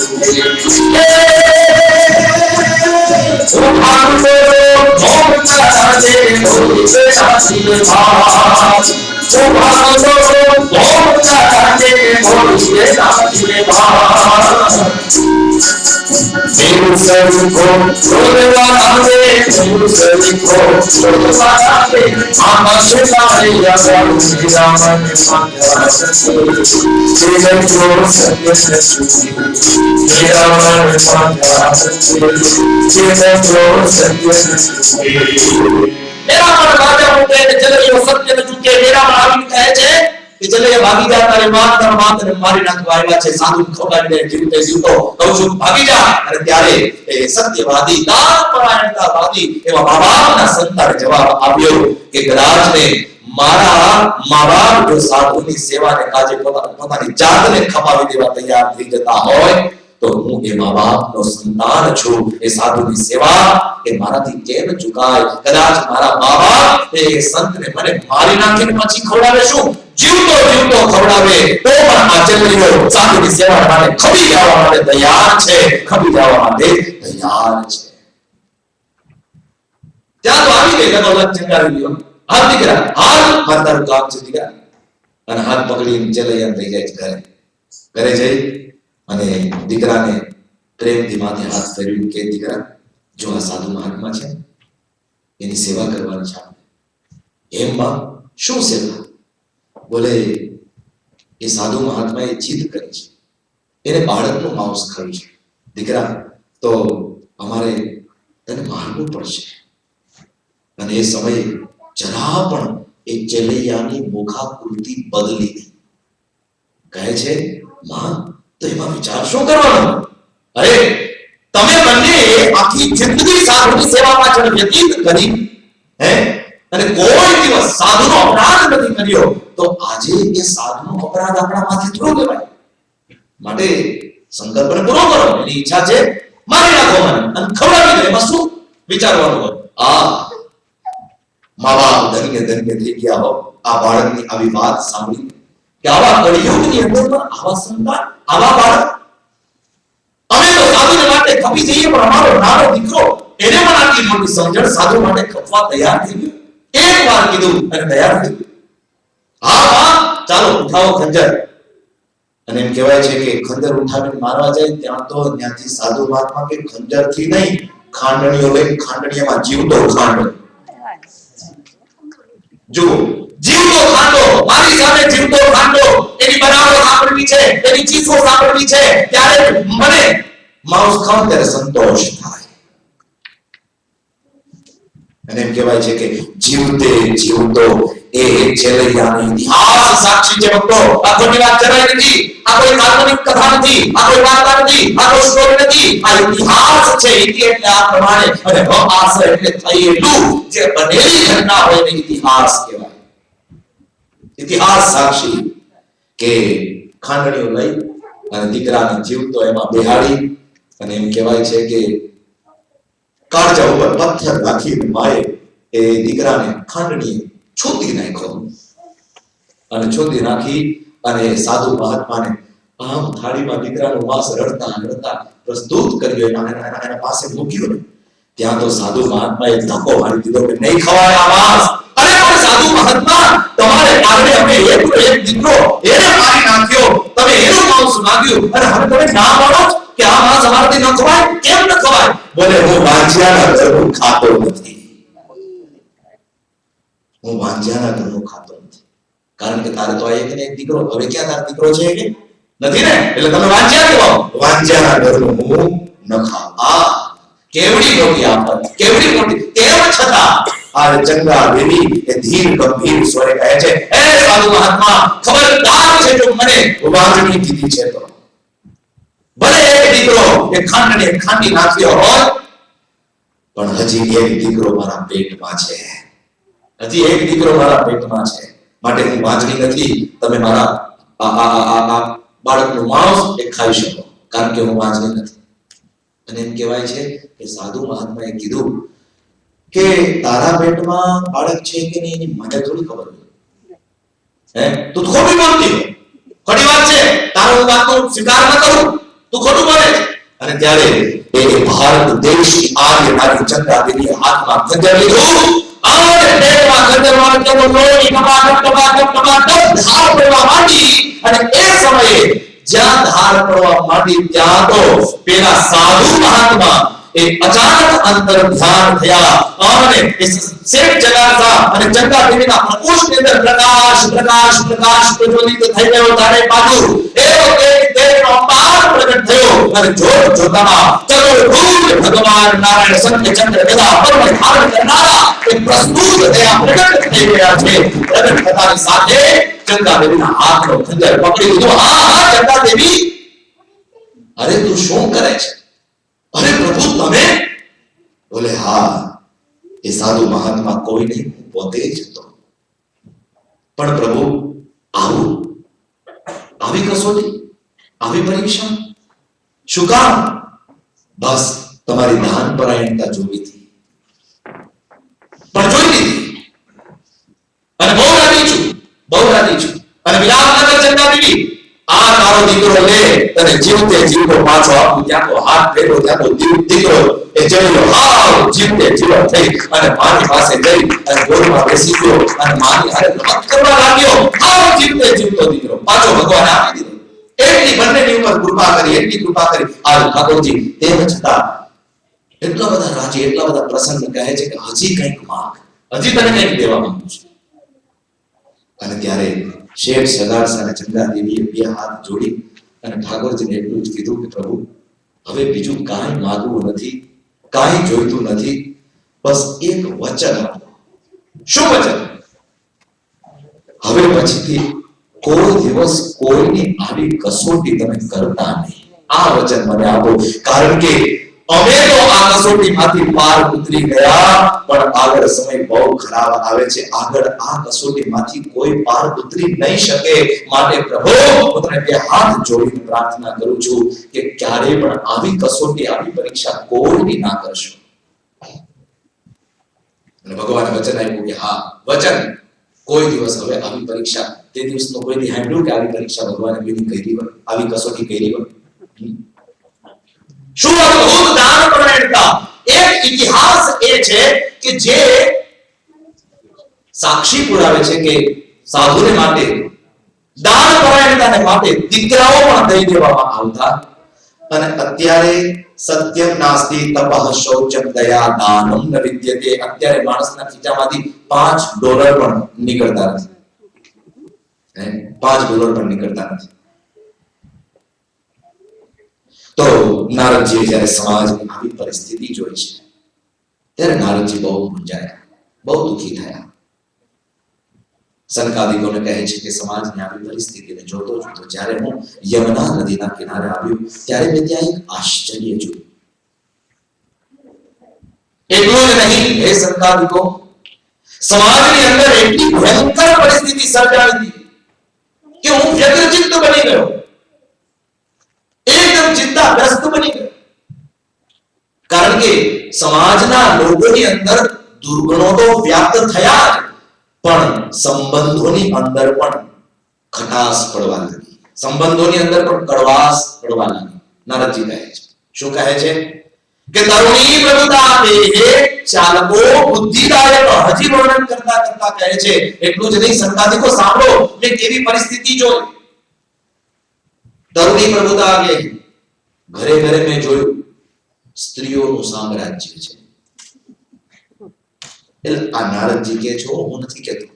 मेरा मन राजा होते हैं जलैयो सत्य न चूके मेरा मन આવી કહે છે કે જલૈયા ભાગી જા તારે માતને મારી નાખવા આવ્યા છે સાધુ ખોડાવીને જીવતે જીવતો કહું છું ભાગી જા અને ત્યારે એ સત્યવાદી દાન પરાયણતાવાદી એવા બાબાના સંતાને જવાબ આપ્યો કે કદાચ ને મારા મા-બાપ જો સાધુની સેવાને કાજે પોતાની જાતને ખપાવી દેવા તૈયાર થઈ જતા હોય તો હું એ મા-બાપનો સંતાન છું એ સાધુની સેવા એ મારાથી કેમ ચૂકાય કદાચ મારા મા-બાપ એ સંતને મને મારી નાખીને પછી ખવડાવે શું જીવતો જીવતો ખવડાવે તો પણ આ ચલૈયો સાધુની સેવા માટે ખપી જવા માટે તૈયાર છે ખપી જવા માટે તૈયાર છે ત્યાં તો આવી ગઈ કદોલત ચંગાવી લ્યો હાથ દીકરા હાલ માતાનું કામ છે દીકરા અને હાથ પકડીને ચલૈયા થઈ જાય ઘરે ઘરે જઈ અને દીકરાને પ્રેમથી માથે હાથ ફેરવી કે દીકરા જો આ સાધુ મહાત્મા છે એની સેવા કરવાની છે એમ બા શું સેવા બોલે એ સાધુ મહાત્માએ જીદ કરી છે એને બાળકનું માંસ ખાવું છે દીકરા તો અમારે તને મારવું પડશે અને એ સમયે જરા પણ એ ચલૈયાની મુખાકૃતિ બદલી નહીં કહે છે માં તો એમાં વિચાર શું કરવાનો અરે તમે બંને આખી જિંદગી સાધુની સેવા પાછળ વ્યતીત કરી હે અને કોઈ દિવસ સાધુનો અપરાધ નથી કર્યો તો આજે એ સાધુનો અપરાધ આપણા માથે થોડો કહેવાય માટે સંકલ્પને પૂરો કરો એની ઈચ્છા છે મારી નાખો મને અને ખવડાવી દે એમાં શું વિચારવાનું હોય આ મા-બાપ ધન્ય થઈ ગયા હો આ બાળકની આવી વાત સાંભળી કે આવા કળિયુગની અંદર પણ આવા સંતાન આવા બાળક અમે તો સાધુને માટે ખપી જઈએ પણ અમારો નાનો દીકરો એને પણ આટલી મોટી સમજણ સાધુ માટે ખપવા તૈયાર થઈ ગયો એક વાર કીધું અને તૈયાર થઈ હા હા ચાલો ઉઠાવો ખંજર અને એમ કહેવાય છે કે ખંજર ઉઠાવીને મારવા જાય ત્યાં તો ત્યાંથી સાધુ મહાત્મા કે ખંજરથી નહીં ખાંડણીઓ લઈ ખાંડણીમાં જીવતો ખાંડ જો જીવતો ખાંડો મારી સામે જીવતો ખાંડો એની બનાવટ સાંભળવી છે એની ચીસો સાંભળવી છે ત્યારે મને માંસ ખાવ ત્યારે સંતોષ થાય અને એમ કહેવાય છે કે જીવતે જીવતો એ ચલૈયાનો ઇતિહાસ સાક્ષી છે ભક્તો આ ખોટી વાત કરાય નથી આ કોઈ કાલ્પનિક કથા નથી આ કોઈ વાર્તા નથી આ કોઈ સ્ટોરી નથી આ ઇતિહાસ છે ઇતિ એટલે આ પ્રમાણે અને આસ એટલે થયેલું જે બનેલી ઘટના હોય એને ઇતિહાસ કહેવાય ઇતિહાસ સાક્ષી કે ખાંડણીઓ લઈ અને દીકરાને જીવતો એમાં બેહાડી અને એમ કહેવાય છે કે કાળજા ઉપર પથ્થર રાખીને માએ એ દીકરાને ખાંડણીએ છોદી નાખ્યો અને છોદી નાખી અને સાધુ મહાત્માને આમ થાળીમાં દીકરાનું માંસ રડતા રડતા પ્રસ્તુત કર્યો એના પાસે મૂક્યો ત્યાં તો સાધુ મહાત્માએ ધક્કો મારી દીધો કે નહીં ખવાય આ માંસ અરે પણ સાધુ મહાત્મા તમારે આગળ અમે એક દીકરો એને મારી નાખ્યો તમે એનું માંસ માંગ્યું અને હવે તમે ના પાડો કે આ માંસ અમારાથી ન ખવાય કેમ ન ખવાય બોલે હું વાંજિયાના ઘરનું ખાતો નથી હું વાંજિયાના ઘરનું ખાતો નથી કારણ કે તારે તો આ એક ને એક દીકરો હવે ક્યાં તારો દીકરો છે કે નથી ને એટલે તમે વાંજિયા કહેવાઓ વાંજિયાના ઘરનું હું ન ખાવ આ કેવડી મોટી આફત કેવડી મોટી તેમ છતાં આ ચંગા દેવી એ ધીર ગંભીર સ્વરે કહે છે હે સાધુ મહાત્મા ખબરદાર છે જો મને વાંજણી દીધી છે તો ભલે એક દીકરો એ ખાંડને ખાંડી નાખ્યો હોય પણ હજી એક દીકરો મારા પેટમાં છે હજી એક દીકરો મારા પેટમાં છે માટે હું વાંજણી નથી તમે મારા આ બાળકનું માંસ એ ખાઈ શકો કારણ કે હું વાંજણી નથી અને એમ કહેવાય છે કે સાધુ મહાત્માએ કીધું કે તારા પેટમાં બાળક છે કે નહીં એની મને થોડી ખબર હોય હે તું ખોટું બોલતી ખોટી વાત છે તારો વાતનો સ્વીકાર ન કરું તું ખોટું બોલે અને ત્યારે એ ભારત દેશ આર્ય નારી ચંદ્રા દેવી હાથમાં ખંજર લીધું આ અને પેટમાં ખંજરવાનો જેવો લોહી ટપાટપ ધાર પડવા માંડી અને એ સમયે જ્યાં ધાર પડવા માંડી ત્યાં તો પેલા સાધુ મહાત્મા એ અચાનક અંતર ધ્યાન થયા અને શેઠ જગાસા અને ચંદા દેવીના પ્રકોષ્ઠની અંદર પ્રકાશ પ્રજ્વલિત થઈ ગયો તારે બાજુ એવો એક દેવનો અવતાર પ્રગટ થયો અને જોતામાં ચતુર્ભુજ ભગવાન નારાયણ સત્ય ચંદ્ર ગદા પદ્મ ધારણ કરનારા એ પ્રસ્તુત થયા પ્રગટ થઈ ગયા છે. પ્રગટ થતાની સાથે ચંદા દેવીના હાથનો ખંજર પકડી લીધો. હા ચંદા દેવી, અરે તું શું કરે છે? અરે પ્રભુ તમે? બોલે હા, એ સાધુ મહાત્મા કોઈ નહીં, પોતે જ હતો. પણ પ્રભુ આવી કસોટી, આવી પરીક્ષા શું કામ? બસ તમારી દાન પરાયણતા જોવી હતી, પણ જોઈ લીધી અને બહુ રાજી છું અને વિલાપનગર ચંદા દેવી આ તારો દીકરો લે તને જીવતે જીવતો પાછો આપું. ત્યાં તો હાથ ફેરો, ત્યાં તો દીકરો એ જડ્યો હાવ જીવતે જીવત થઈ અને માની પાસે જઈ અને ગોળમાં બેસી ગયો અને માની હારે રમત કરવા લાગ્યો. હાવ જીવતે જીવતો દીકરો પાછો ભગવાને આપી દીધો. એટલી બંનેની ઉપર કૃપા કરી આ ઠાકોરજી તેમ છતાં એટલા બધા રાજી, એટલા બધા પ્રસન્ન કહે છે કે હજી કંઈક માંગ, હજી તને કંઈક દેવા માંગુ છું. અને ત્યારે શેઠ સગાસા અને ચંદા દેવીએ બે હાથ જોડી અને ઠાકોરજીને એટલું જ કીધું કે પ્રભુ હવે બીજું કાંઈ માંગવું નથી, કાંઈ જોઈતું નથી, બસ એક વચન આપો. શું વચન? હવે પછીથી કોઈ દિવસ કોઈની આવી કસોટી તમે કરતા નહીં, આ વચન મને આપો. કારણ કે અમે તો આ કસોટીમાંથી પાર ઉતરી ગયા, પણ આગળ સમય બહુ ખરાબ આવે છે. આગળ આ કસોટીમાંથી કોઈ પાર ઉતરી નહીં શકે. માટે પ્રભુ હું તને બે હાથ જોડીને પ્રાર્થના કરું છું કે ક્યારે પણ આવી કસોટી, આવી પરીક્ષા કોઈની ના કરશો. અને ભગવાને વચન આપ્યું કે હા, વચન કોઈ દિવસ હવે આવી પરીક્ષા, તે દિવસનો કોઈ દી સાંભળ્યું કે આવી પરીક્ષા ભગવાને કોઈની કરી હોય, આવી કસોટી કરી હોય? શું અદ્ભુત દાન પરાયણતા! એક ઇતિહાસ એ છે કે જે સાક્ષી પુરાવે છે કે સાધુને માટે, દાન પરાયણતાને માટે દીકરાઓ પણ દઈ દેવામાં આવતા. અને અત્યારે સત્યમ નાસ્તિ તપઃ શૌચમ દયા દાનમ ન વિદ્યતે. અત્યારે માણસના ખીચામાંથી $5 પણ નીકળતા નથી, $5 પણ નીકળતા નથી. તો નારદજી જ્યારે સમાજની આવી પરિસ્થિતિ જોઈ છે ત્યારે નારદજી બહુ મૂંઝાયા, બહુ દુઃખી થયા. સંકાદિકોને કહે છે કે સમાજની આવી પરિસ્થિતિને જોતો જ્યારે હું યમુના નદીના કિનારે આવ્યો ત્યારે મેં ત્યાં એક આશ્ચર્ય જોયું. એટલું જ નહીં હે સંકાદિકો, સમાજની અંદર એટલી ભયંકર પરિસ્થિતિ સર્જાઈ હતી કે હું વ્યગ્રચિત્ત બની ગયો, એકદમ ચિંતાગ્રસ્ત બની ગયો. કારણ કે સમાજના લોકોની અંદર દુર્ગુણો તો વ્યાપ્ત થયા જ, પણ સંબંધોની અંદર પણ ખટાશ પડવા લાગી, સંબંધોની અંદર પણ કડવાશ પડવા લાગી. નારદજી કહે છે, શું કહે છે કે તરુણી પ્રભુતા દેહે ચાલકો બુદ્ધિદાયક. હજી વર્ણન કરતા કહે છે, એટલું જ નહીં સંતાનિકો સાંભળો મેં કેવી પરિસ્થિતિ જોઈ. તરુણી પ્રભુતા દેહે, ઘરે ઘરે મેં જોયું સ્ત્રીઓનું સામ્રાજ્ય છે. એટલે આ નારદજી કે છો, હું નથી કહેતો,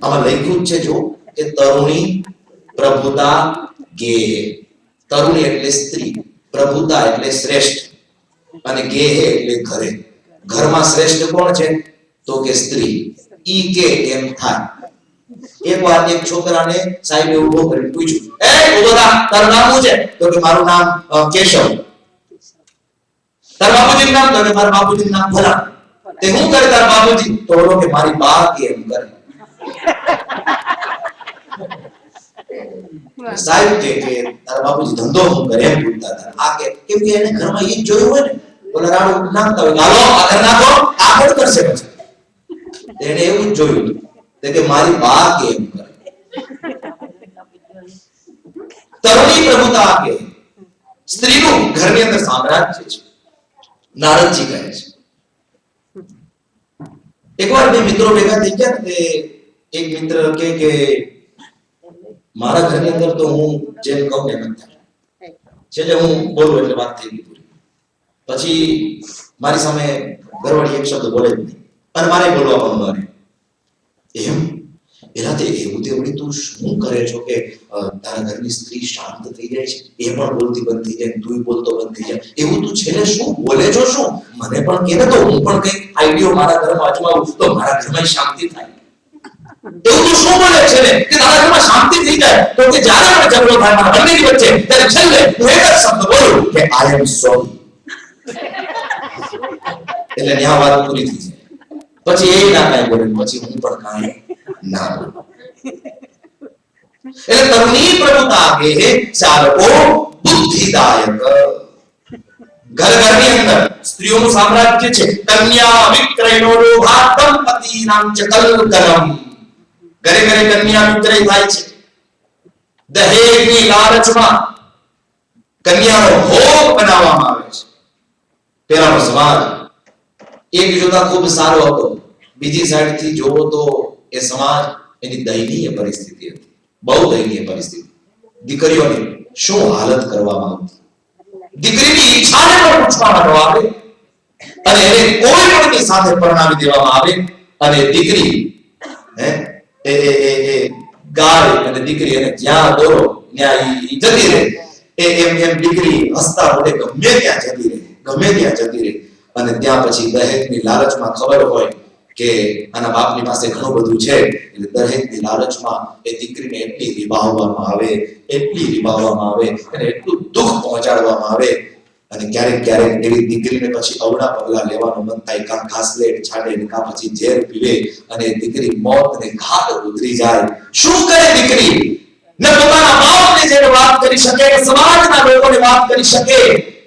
આમાં લખ્યું છે જો કે તરુણી પ્રભુતા ગેહે. તરુણી એટલે સ્ત્રી, પ્રભુતા એટલે શ્રેષ્ઠ, અને ગેહે એટલે ઘરે. ઘરમાં શ્રેષ્ઠ કોણ છે? તો કે સ્ત્રી. ઈ કે એમ થાય. એક વાર એક છોકરાને સાહેબે ઉભો કરી પૂછ્યું, એ ઉભો થા, તારું નામ શું છે? તો કે મારું નામ કેશવ. તારા બાપુજીનું નામ? તો કે મારા બાપુજીનું નામ ભલા. તે હું કરે તારા બાપુજી? તો બોલો કે મારી બા કે એમ કરે. સાહેબ કે તારા બાપુજી ધંધો હું કરે એમ પૂછતા હતા. આ કે કેમ કે એને ઘરમાં ઈ જ જોયું હોય ને, બોલા રાડું નાખતા હોય, હાલો આગળ નાખો, આગળ કરશે પછી. એને એવું જ જોયું તે કે મારી બા કે એમ કરે. તરુણી પ્રભુતા કે સ્ત્રીનું ઘરની અંદર સામ્રાજ્ય છે. નારદજી કહે છે એકવાર બે મિત્રો ભેગા થઈ ગયા તે એક મિત્ર કે મારા ઘરની અંદર તો હું જેમ કહું ને એમ થાય, છેલ્લે હું બોલું એટલે વાત થઈ ગઈ પૂરી. પછી મારી સામે ઘરવાળી એક શબ્દ બોલે જ નહીં અને મારે બોલવા પણ મારે એમ એના તે એવું તેવડી તું શું કરે છો કે તારા ઘરની સ્ત્રી શાંત થઈ જાય છે, એ પણ બોલતી બંધ થઈ જાય, તું બોલતો બંધ થઈ જાય, એવું તું છેલ્લે શું બોલે છો? શું મને પણ કહે ને તો હું પણ કઈ આઈડિયો મારા ઘરમાં અજમાવું તો મારા ઘરમાં શાંતિ થાય. એવું તું શું બોલે છે ને કે તારા ઘરમાં શાંતિ થઈ જાય? તો કે જ્યારે પણ ઝઘડો થાય મારા બંનેની વચ્ચે ત્યારે છેલ્લે હું એક જ શબ્દ બોલું કે આઈ એમ સોરી. એટલે ત્યાં વાત પૂરી થઈ જાય. પછી એ ના કાંઈ બોલે, પછી હું પણ કાંઈ ના બોલું. એટલે તરુણી પ્રભુતા આગે ચાલકો બુદ્ધિદાયક. ઘરની અંદર સ્ત્રીઓનું સામ્રાજ્ય છે. કન્યા વિક્રયનો લોભા દંપતીનાં ચ કલકલમ. ઘરે ઘરે કન્યા વિક્રય થાય છે. દહેજની લાલચમાં કન્યાનો ભોગ બનાવવામાં આવે છે. પેલાનો સમાજ એક જોતા ખૂબ સારો હતો, બીજી સાઈડથી જોવો તો એ સમાજ એની દયનીય પરિસ્થિતિ હતી, બહુ દયનીય પરિસ્થિતિ. દીકરીઓની શું હાલત કરવામાં આવતી, દીકરીની ઈચ્છાને પણ પૂછવામાં ન આવે અને એને કોઈ પણની સાથે પરણાવી દેવામાં આવે અને દીકરી ગાય અને દીકરી એને જ્યાં દોરો ત્યાં જતી રહે. એમ દીકરી હસતા મોઢે ગમે ત્યાં જતી રહે, ગમે ત્યાં જતી રહે. અને ત્યાં પછી દહેજની લાલચમાં ખબર હોય કે આના બાપની પાસે ઘણું બધું છે, એટલે દહેજની લાલચમાં એ દીકરીને એટલી રીબાવવામાં આવે, એટલી રીબાવવામાં આવે અને એટલું દુઃખ પહોંચાડવામાં આવે. અને ક્યારેક ક્યારેક એવી દીકરીને પછી અવળા પગલા લેવાનું મન થાય, કાં ઘાસલેટ છાડે કાં પછી ઝેર પીવે અને દીકરી મોતને ઘાટ ઉતરી જાય. શું કરે દીકરી? ન પોતાના બાપને જેને વાત કરી શકે, કે સમાજના લોકોને વાત કરી શકે,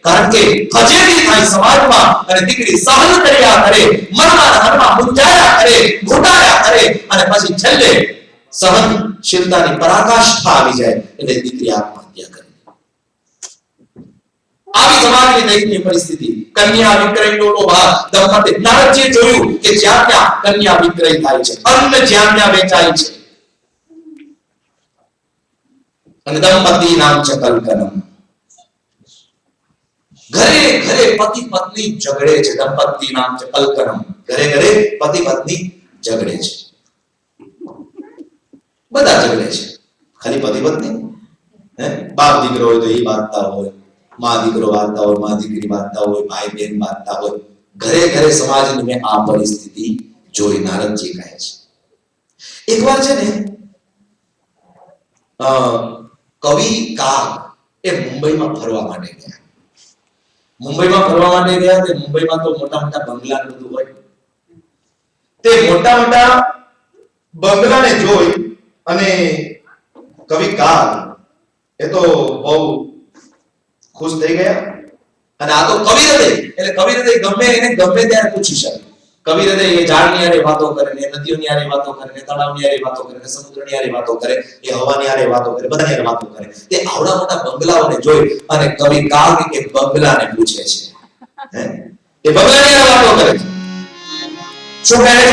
કારણ કે ફજેતી થાય સમાજમાં અને દીકરી સહન કર્યા કરે, મનમાં મુંજાયા કરે, ઘૂંટાયા કરે અને પછી છેલ્લે સહનશીલતાની પરાકાષ્ઠા આવી જાય એટલે દીકરી આત્મહત્યા કરે. આવી સમાજની દયનીય પરિસ્થિતિ. કન્યા વિક્રયનો લોભા દંપતી. નારદજીએ જોયું કે જ્યાં ત્યાં કન્યા વિક્રય થાય છે, અન્ન જ્યાં ત્યાં વેચાય છે અને દંપતી નામ છે કલકલમ. ઘરે ઘરે પતિ પત્ની ઝઘડે છે. દંપતી નામ છે કલકલમ. ઘરે ઘરે પતિ પત્ની ઝઘડે છે, બધા ઝઘડે છે. ખાલી પતિ પત્ની, બાપ દીકરો હોય તો એ વાંચતા હોય, માં દીકરો વાંચતા હોય, માં દીકરી વાંચતા હોય, ભાઈ બહેન વાંચતા હોય. ઘરે ઘરે સમાજની મેં આ પરિસ્થિતિ જોઈ. નારદજી કહે છે એકવાર છે ને કવિ કાગ એ મુંબઈમાં ફરવા માટે ગયા. મુંબઈમાં ફરવા માટે ગયા તે મુંબઈમાં તો મોટા મોટા બંગલા બધું હોય. તે મોટા મોટા બંગલાને જોઈ અને કવિ કાગ એ તો બહુ ખુશ થઈ ગયા. અને આ તો કવિ હૃદય, એટલે કવિ હૃદય ગમે એને ગમે ત્યારે પૂછી શકે. કવિ હૃદય એ ઝાડની આરે વાતો કરે ને, નદીઓની આરે વાતો કરે ને, તળાવની આરે વાતો કરે ને, સમુદ્રની આરે વાતો કરે, એ હવાની આરે વાતો કરે, બધાની આરે વાતો કરે. તે આવડા મોટા બંગલાઓને જોઈ અને કવિ કાગ એક બંગલાને પૂછે છે. એ બંગલાની આરે વાતો કરે છે. શું કહે છે?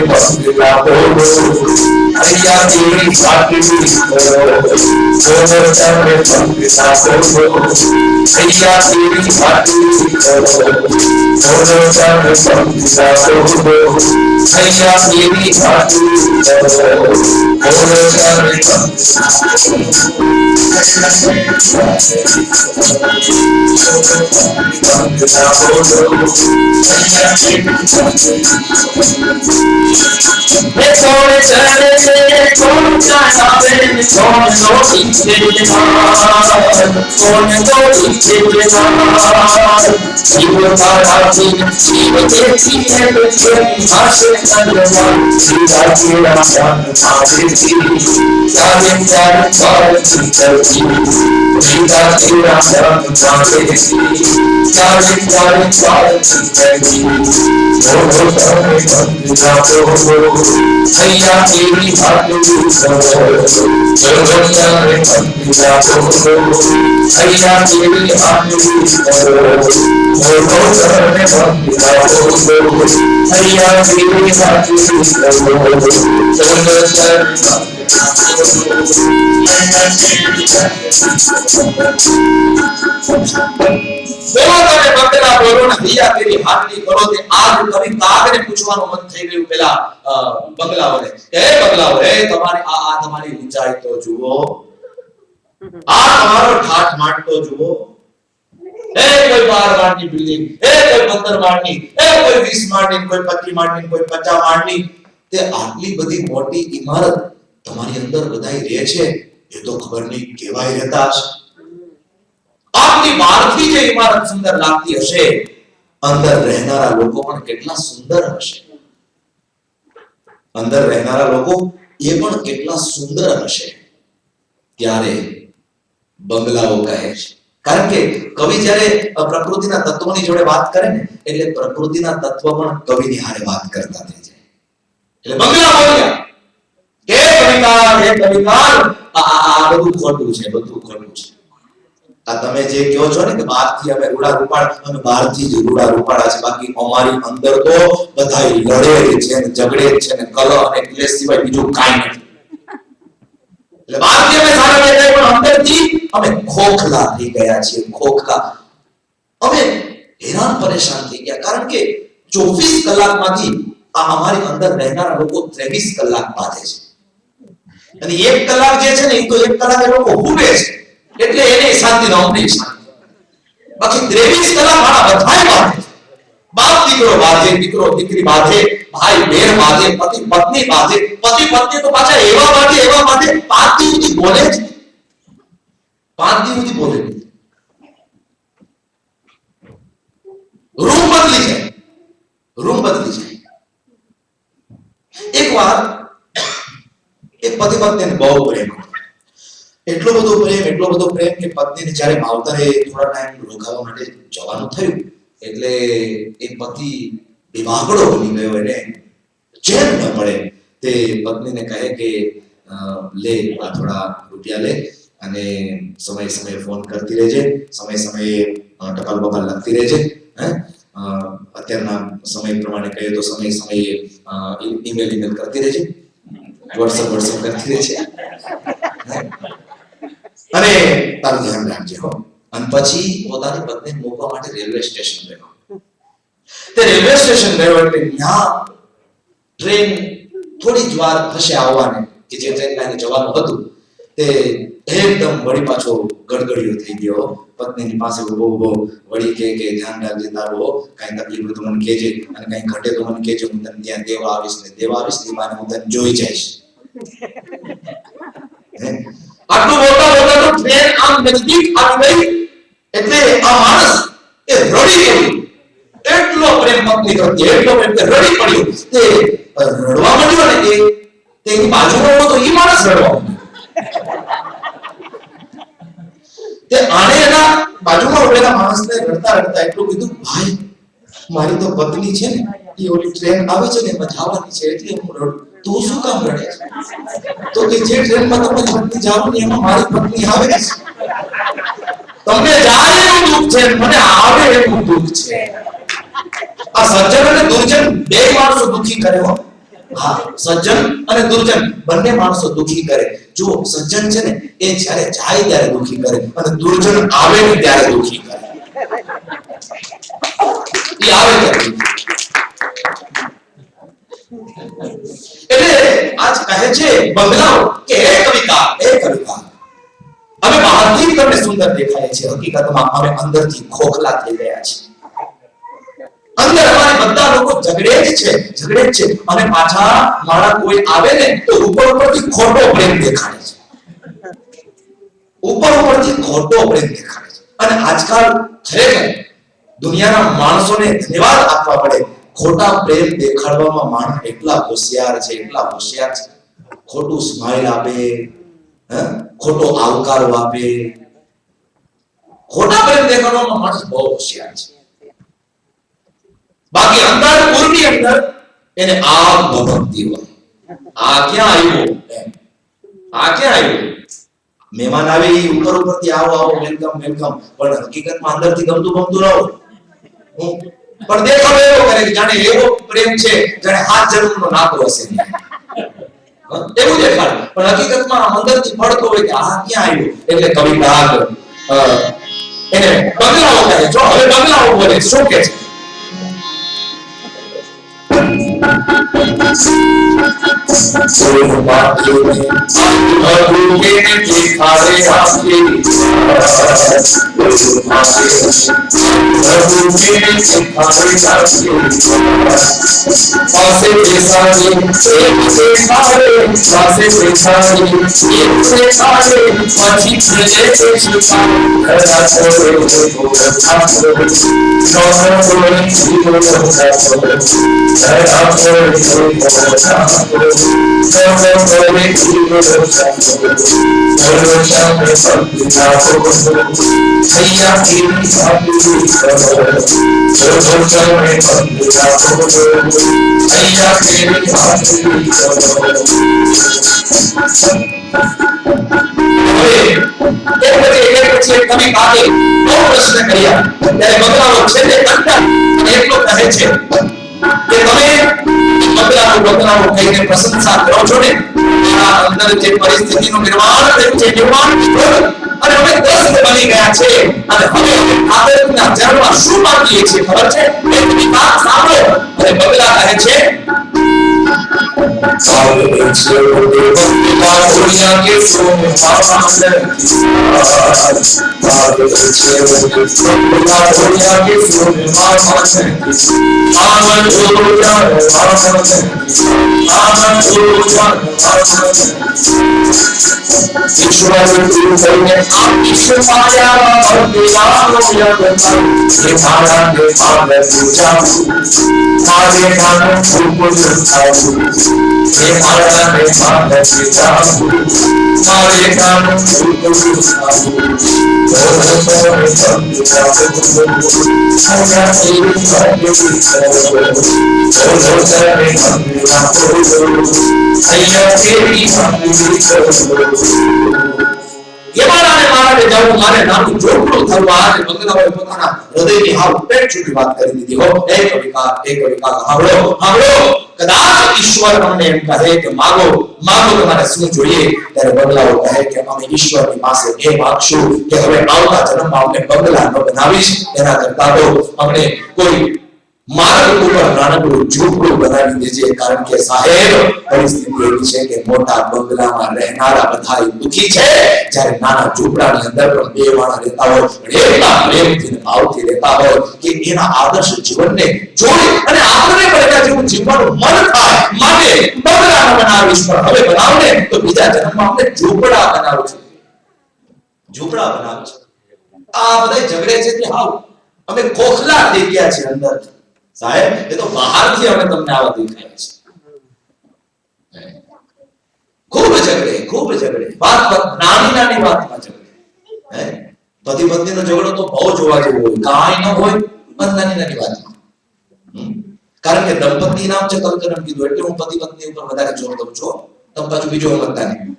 બંગલા બોલો અહીંયા તેરી સાથી કરો, બોલો તમે બંગલા બોલો અહીંયા તેરી સાથી કરો, બોલો તમે બંગલા બોલો અહીંયા તેરી સાથી અહીંયા તેરી સાથી કરો. સર્વત્યારે મંદિરાઓ અહીંયા દેવી આંગળી કરો સર્વત્યારે મંદિરાઓ અહીંયા દેવી આંગળી પૂછવાનું મન થઈ ગયું પેલા બંગલાઓને કે બંગલાઓ તમારી ઊંચાઈ તો જુઓ, આ તમારો ઠાઠ માટ તો જુઓ, કોઈ 12 માળની બિલ્ડિંગ, કોઈ 15 માળની, કોઈ 20 માળની, કોઈ 25 માળની, કોઈ 50 માળની, તે આટલી બધી મોટી ઇમારત તમારી અંદર બધાય રહે છે, એ તો ખબર નહીં કેવાય રહેતા હશે. આપની બહારથી જે ઇમારત સુંદર લાગતી હશે, અંદર રહેનારા લોકો પણ કેટલા સુંદર હશે. અંદર રહેનારા લોકો એ પણ કેટલા સુંદર હશે. ત્યારે બંગલાઓ કહે છે, કારણ કે કવિ જ્યારે પ્રકૃતિના તત્વોની જોડે વાત કરે ને, એટલે પ્રકૃતિના તત્વ પણ કવિની હારે વાત કરતા થઈ જાય. એટલે બંગલા બોલ્યા કે કવિકાર આ બધું ખોટું છે, બધું ખોટું છે. આ તમે જે કહો છો ને કે બહારથી અમે રૂડા રૂપાળ, અમે બહારથી જ રૂડા રૂપાળા છે, બાકી અમારી અંદર તો બધાય લડે છે ને ઝઘડે છે ને કલહ અને ક્લેશ સિવાય બીજું કાંઈ નથી. એટલે બહારથી અમે સારા દેખાય પણ અંદરથી અમે ખોખલા થઈ ગયા છીએ, ખોખલા. અમે હેરાન પરેશાન થઈ ગયા, કારણ કે 24 કલાકમાંથી આ અમારી અંદર રહેનારા લોકો 23 કલાક બાંધે છે, અને 1 કલાક જે છે ને એ તો 1 કલાક એ લોકો હુવે છે, એટલે એને શાંતિ નો અમને શાંતિ. બાકી 23 કલાક મારા બધાય બાંધે છે. બાપ દીકરો બાંધે, દીકરો દીકરી બાંધે, ભાઈ બહેન બાંધે, પતિ પત્ની બાંધે, પતિ પત્ની તો પાછા એવા બાંધે 5 દિવસથી બોલે જ 5 દિવસથી બોલે નહીં. રૂમ બદલી જાય, રૂમ બદલી જાય. એક વાર એક પતિ પત્નીને બહુ પ્રેમ, એટલો બધો પ્રેમ કે પત્નીને જ્યારે માવતરે થોડા ટાઈમ રોકાવા માટે જવાનું થયું, એટલે એ પતિ બેભાગડો બની ગયો, એને ચેન ન પડે. તે પત્નીને કહે કે લે આ થોડા રૂપિયા લે અને સમય સમયે ફોન કરતી રહેજે, સમય સમયે ટપાલ બપાલ લખતી રહેજે. અત્યારના સમય પ્રમાણે કહીએ તો સમય સમયે ઈમેલ કરતી રહેજે, વોટ્સએપ કરતી રહેજે, અને તારું ધ્યાન રાખજે હો. અને પછી પોતાની પત્નીને મૂકવા માટે રેલવે સ્ટેશન ગયો. તે રેલવે સ્ટેશન ગયો એટલે ત્યાં ટ્રેન થોડી જ વાર થશે આવવાને, કે જે ટ્રેન લાઈને જવાનું હતું, તે એકદમ વળી પાછો ગડગડિયો થઈ ગયો. પત્નીની પાસે ઉભો વળી કે ધ્યાન રાખજે તારું, કાંઈ તકલીફ હોય તો મને કહેજે, અને કાંઈ ઘટે તો મને કહેજે, હું તને ત્યાં દેવા આવીશ ને હું તને જોઈ જઈશ. આટલું બોલતા તો ટ્રેન આમ નજીક આવી ગઈ, એટલે આ માણસ એ રડી ગયો. એટલો પ્રેમ પત્ની પ્રત્યે, એટલો પ્રેમ કે રડી પડ્યો. તે રડવા માંડ્યો ને, તેની બાજુમાં ઉભો તો એ માણસ રડવા માંડ્યો. તે આને એના બાજુમાં ઉભેલા માણસને રડતા એટલું કીધું, ભાઈ મારી તો પત્ની છે ને, એ ઓલી ટ્રેન આવે છે ને એમાં જવાની છે, એટલે હું રડું. તું શું કામ રડે છે? તો કે જે ટ્રેનમાં તમે પત્ની જાવ ને એમાં મારી પત્ની આવે છે. તમને જાય એવું દુઃખ છે, મને આવે એવું દુઃખ છે. આ સજ્જન અને દુર્જન બે માણસો દુખી કરે હો. હા, સજ્જન અને દુર્જન બંને માણસો દુખી કરે. જો સજ્જન છે ને એ જ્યારે જાય ત્યારે દુખી કરે, અને દુર્જન આવે ને ત્યારે દુખી કરે. એ આવે ત્યારે. એટલે આજ કહે છે બંગલાઓ કે હે કવિકાર, અમે બહારથી તમને સુંદર દેખાય છે, હકીકતમાં અમે અંદરથી ખોખલા થઈ ગયા છે. અંદર અમારે બધા લોકો ઝઘડે જ છે, અને પાછા મારા કોઈ આવે ને તો ઉપરથી ખોટો પ્રેમ દેખાડે છે, ઉપરથી ખોટો પ્રેમ દેખાડે છે. અને આજકાલ ખરેખર દુનિયાના માણસોને ધન્યવાદ આપવા પડે. ખોટા પ્રેમ દેખાડવામાં માણસ એટલા હોશિયાર છે. ખોટું સ્માઈલ આપે, ખોટો આવકારો આપે. ખોટા પ્રેમ દેખાડવામાં માણસ બહુ હોશિયાર છે. બાકી અંદર પૂરની અંદર એને આગ ભભકતી હોય, આ ક્યાં આવ્યો, આ ક્યાં આવ્યું? મહેમાન આવે એ ઉપર ઉપરથી આવો આવો વેલકમ વેલકમ, પણ હકીકતમાં અંદરથી ગમતું ગમતું ન હોય. પણ દેખાવ એવો કરે કે જાણે એવો પ્રેમ છે જાણે 7 જન્મનો નાતો હશે. એવું દેખાડે, પણ હકીકતમાં અંદરથી પડતો હોય કે આ ક્યાં આવ્યું. એટલે કવિ કાગ એને બગલાઓ કહે. જો હવે બગલાઓ બોલે શું કહે છે? પ્રશંસા કરો છો ને, અંદર જે પરિસ્થિતિનું નિર્માણ થયું છે, અને હવે દ્રષ્ટ બની ગયા છે, અને હવે આદરના જન્મમાં શું માંગીએ છીએ ખબર છે? એની વાત સાંભળો. અને બગલા કહે છે મારે નાનું ઝોપડું થવા. અને બગલાઓએ પોતાના હૃદયની હાવ પેટ સુધી વાત કરી દીધી. હો એ કવિકાર સાંભળો સાંભળો. કદાચ ઈશ્વર અમને એમ કહે કે માગો માગો તમારે શું જોઈએ, ત્યારે બગલાઓ કહે કે અમે ઈશ્વરની પાસે એ માંગશું કે હવે આવતા જન્મમાં અમને બગલા ન બનાવીશ, એના કરતા તો અમને કોઈ માર્ગ ઉપર નાનકડું ઝૂંપડું બનાવી દેજે. કારણ કે સાહેબ પરિસ્થિતિ એવી છે કે મોટા બંગલામાં રહેનારા બધા દુખી છે, જ્યારે નાના ઝૂંપડાની અંદર પણ બે માણસ રહેતા હોય, એટલા પ્રેમથી ભાવથી રહેતા હોય કે એના આદર્શ જીવનને જોઈ અને આપણે પણ એના જેવું જીવવાનું મન થાય. માટે બંગલા ન બનાવીશ, પણ હવે બનાવને તો બીજા જન્મમાં આપણે ઝૂંપડા બનાવશું. ઝૂંપડા બનાવશું. આ બધા ઝઘડે છે કે હાવ અમે ખોખલા થઈ ગયા છે અંદર. સાહેબ એ તો બહારથી અમે તમને આવા દેખાય છે. ખૂબ ઝઘડે વાત નાની નાની વાતમાં ઝઘડે. પતિ પત્નીનો ઝઘડો તો બહુ જોવા જેવો હોય, કાંઈ ન હોય પણ નાની નાની વાતમાં. કારણ કે દંપતિ નામ છે કલકલમ કીધું, એટલે હું પતિ પત્ની ઉપર વધારે જોર દઉં છું. તમે પાછું બીજું સમજતા નહીં.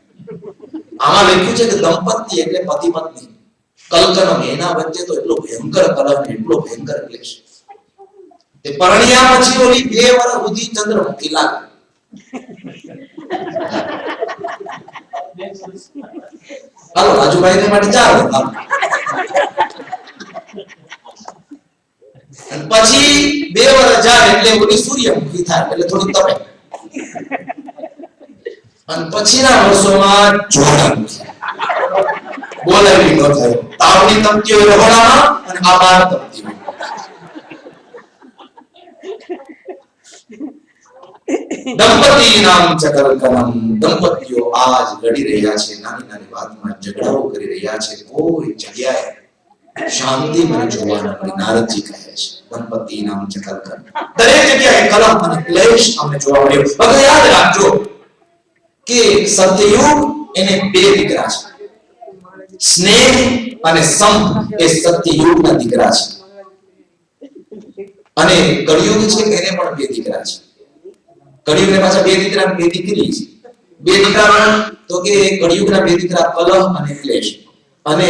આમાં લખ્યું છે કે દંપતિ એટલે પતિ પત્ની, કલકલમ એના વચ્ચે તો એટલો ભયંકર કલહ, એટલો ભયંકર ક્લેશ. તે પરણ્યા પછી ઓલી 2 વર્ષ સુધી ચંદ્રમુખી લાગે. હાલો રાજુભાઈ ને માટે 4 વર્ષ. અને પછી 2 વર્ષ જાય એટલે ઓલી સૂર્યમુખી થાય, એટલે થોડી તપે. અને પછીના વર્ષોમાં જ્વાળામુખી બોલાવી ન થાય. તાવની તપતી હોય રહોડામાં, અને આ બાર તપતી હોય. દંપતિ નામ ચકલકલમ. દંપતિઓ આજ લડી રહ્યા છે, નાની નાની વાતમાં ઝઘડાઓ કરી રહ્યા છે. કોઈ જગ્યાએ શાંતિ મને જોવા ન મળી. નારદજી કહે છે દંપતિ નામ ચકલકલમ. દરેક જગ્યાએ કલહ અને ક્લેશ અમને જોવા મળ્યો. હવે યાદ રાખજો કે સત્યયુગ એને 2 દીકરા છે. સ્નેહ અને સંપ એ સત્યયુગના દીકરા છે, અને કળિયુગ છે એને પણ 2 દીકરા છે. કળિયુગને પાછા 2 દીકરા 2 દીકરી છે. બે દીકરા તો કે કળિયુગના બે દીકરા કલહ અને ક્લેશ, અને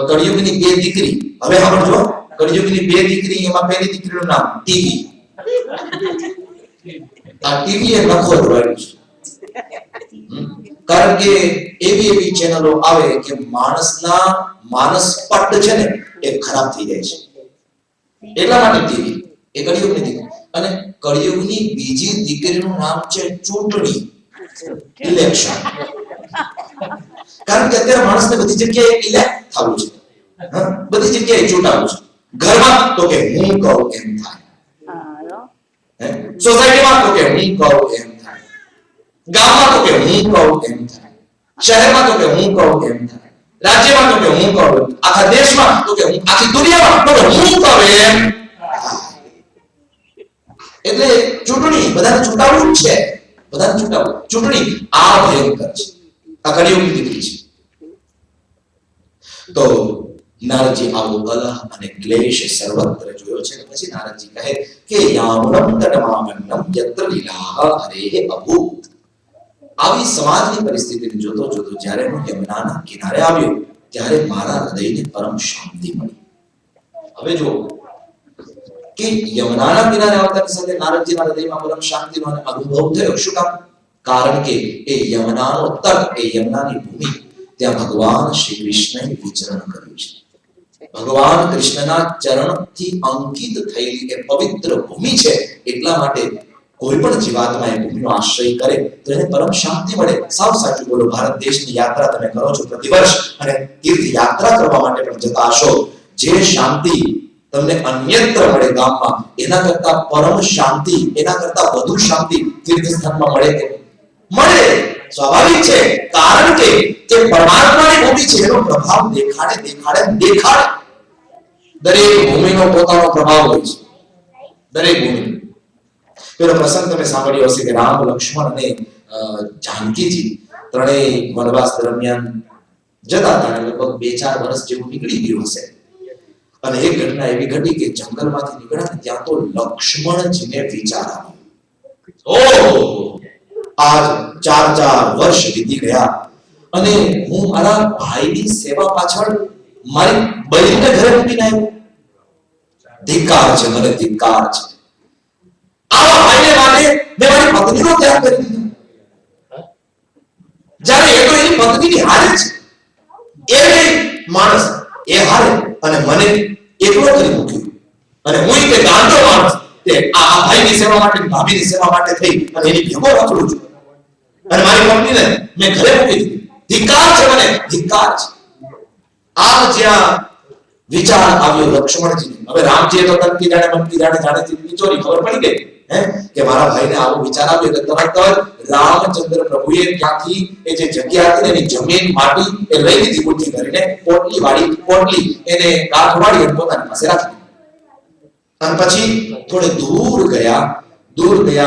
કળિયુગની બે દીકરી. હવે સમજો, કળિયુગની બે દીકરી, એમાં પહેલી દીકરીનું નામ ટીવી. આ ટીવી એ નખો ધોવાયું છે, કારણ કે એવી ચેનલો આવે કે માણસના માનસ પટ છે ને એ ખરાબ થઈ જાય છે. એટલા માટે ટીવી એ કળિયુગની દીકરી. અને કળિયુગની બીજી દીકરીનું નામ છે ચૂંટણી, ઇલેક્શન. કારણ કે અત્યારે માણસને બધી જગ્યાએ ઇલેક્ટ થવું છે, બધી જગ્યાએ ચૂંટાવું છે. ઘરમાં તો કે હું કહું એમ થાય, સોસાયટીમાં તો કે હું કહું એમ થાય, ગામમાં તો કે હું કહું એમ થાય, શહેરમાં તો કે હું કહું એમ થાય, રાજ્યમાં તો કે હું કહું, આખા દેશમાં તો કે હું, આખી દુનિયામાં તો કે હું કહું એમ. એટલે ચૂંટણી બધાને ચૂંટાવવું જ છે, બધાને ચૂંટાવવું. ચૂંટણી આ ભયંકર છે, આ કળિયુગની દીકરી છે. તો નારદજી આવો કલહ અને ક્લેશ સર્વત્ર જોયો છે. પછી નારદજી કહે કે યામનમ તટમામન્નમ યત્ર લીલાહ હરેહ અભૂત. આવી સમાજની પરિસ્થિતિને જોતો જોતો જ્યારે હું યમુનાના કિનારે આવ્યો ત્યારે મારા હૃદયને પરમ શાંતિ મળી. હવે જો કે યમુનાના કિનારે આવતાની સાથે નારદજીના હૃદયમાં પરમ શાંતિનો અનુભવ થયો. શું કામ? કારણ કે એ યમુનાનો તટ, એ યમુનાની ભૂમિ, ત્યાં ભગવાન શ્રી કૃષ્ણએ વિચરણ કર્યું છે. ભગવાન કૃષ્ણના ચરણથી અંકિત થયેલી એ પવિત્ર ભૂમિ છે. એટલા માટે કોઈ પણ જીવાત્મા એ ભૂમિનો આશ્રય કરે તો એને પરમ શાંતિ મળે. સાવ સાચું બોલો. ભારત દેશની યાત્રા તમે કરો છો પ્રતિવર્ષ, અને તીર્થ યાત્રા કરવા માટે પણ જતા હશો. જે શાંતિ તમને અન્યત્ર મળે ગામમાં, એના કરતા પરમ શાંતિ, એના કરતા વધુ શાંતિ તીર્થ સ્થાનમાં મળે કે મળે? સ્વાભાવિક છે. કારણ કે જે પરમાત્માની ભૂમિ છે એનો પ્રભાવ દેખાડે. દરેક ભૂમિનો પોતાનો પ્રભાવ હોય છે, દરેક ભૂમિ. પેલો પ્રસંગ તમે સાંભળ્યો હશે કે રામ, લક્ષ્મણ અને જાનકીજી ત્રણેય વનવાસ દરમિયાન જતા હતા. લગભગ 2-4 વર્ષ જેવું નીકળી ગયું હશે. અને એક ઘટના એવી ઘટી કે જંગલમાંથી નીકળ્યા ત્યાં તો લક્ષ્મણજીને વિચાર આવ્યો, ઓહો, આજ 4 વર્ષ વીતી ગયા અને હું મારા ભાઈની સેવા પાછળ મારી બહેનને ઘરે મૂકીને આવ્યો. ધિક્કાર છે, મને ધિક્કાર છે. આવા ભાઈને માટે મેં મારી પત્નીનો ત્યાગ કરી દીધો. જ્યારે એ તો એની પત્નીની હારે છે, એ માણસ એ હારે અને મને એકલો કરી મૂક્યો. અને હું તે ગાંડો માણસ તે આ ભાઈની સેવા માટે, ભાભીની સેવા માટે થઈ અને એની ભેગો રખડું છું, અને મારી પત્નીને મેં ઘરે મૂકી દીધી. ધિક્કાર છે, મને ધિક્કાર છે. આ જ્યાં વિચાર આવ્યો લક્ષ્મણજીને. હવે રામજીએ તો તનકી જાણે મનકી જાણે ચોરી ખબર પડી ગઈ કે મારા ભાઈને આવો વિચાર આવ્યો. એટલે તરત રામચંદ્ર પ્રભુએ ત્યાંથી એ જે જગ્યા હતી એની જમીન માટી એ લઈ લીધી, મુઠ્ઠી કરીને પોટલી વાળી, પોટલી એને કાઠ વાળી અને પોતાની પાસે રાખી. અને પછી થોડે દૂર ગયા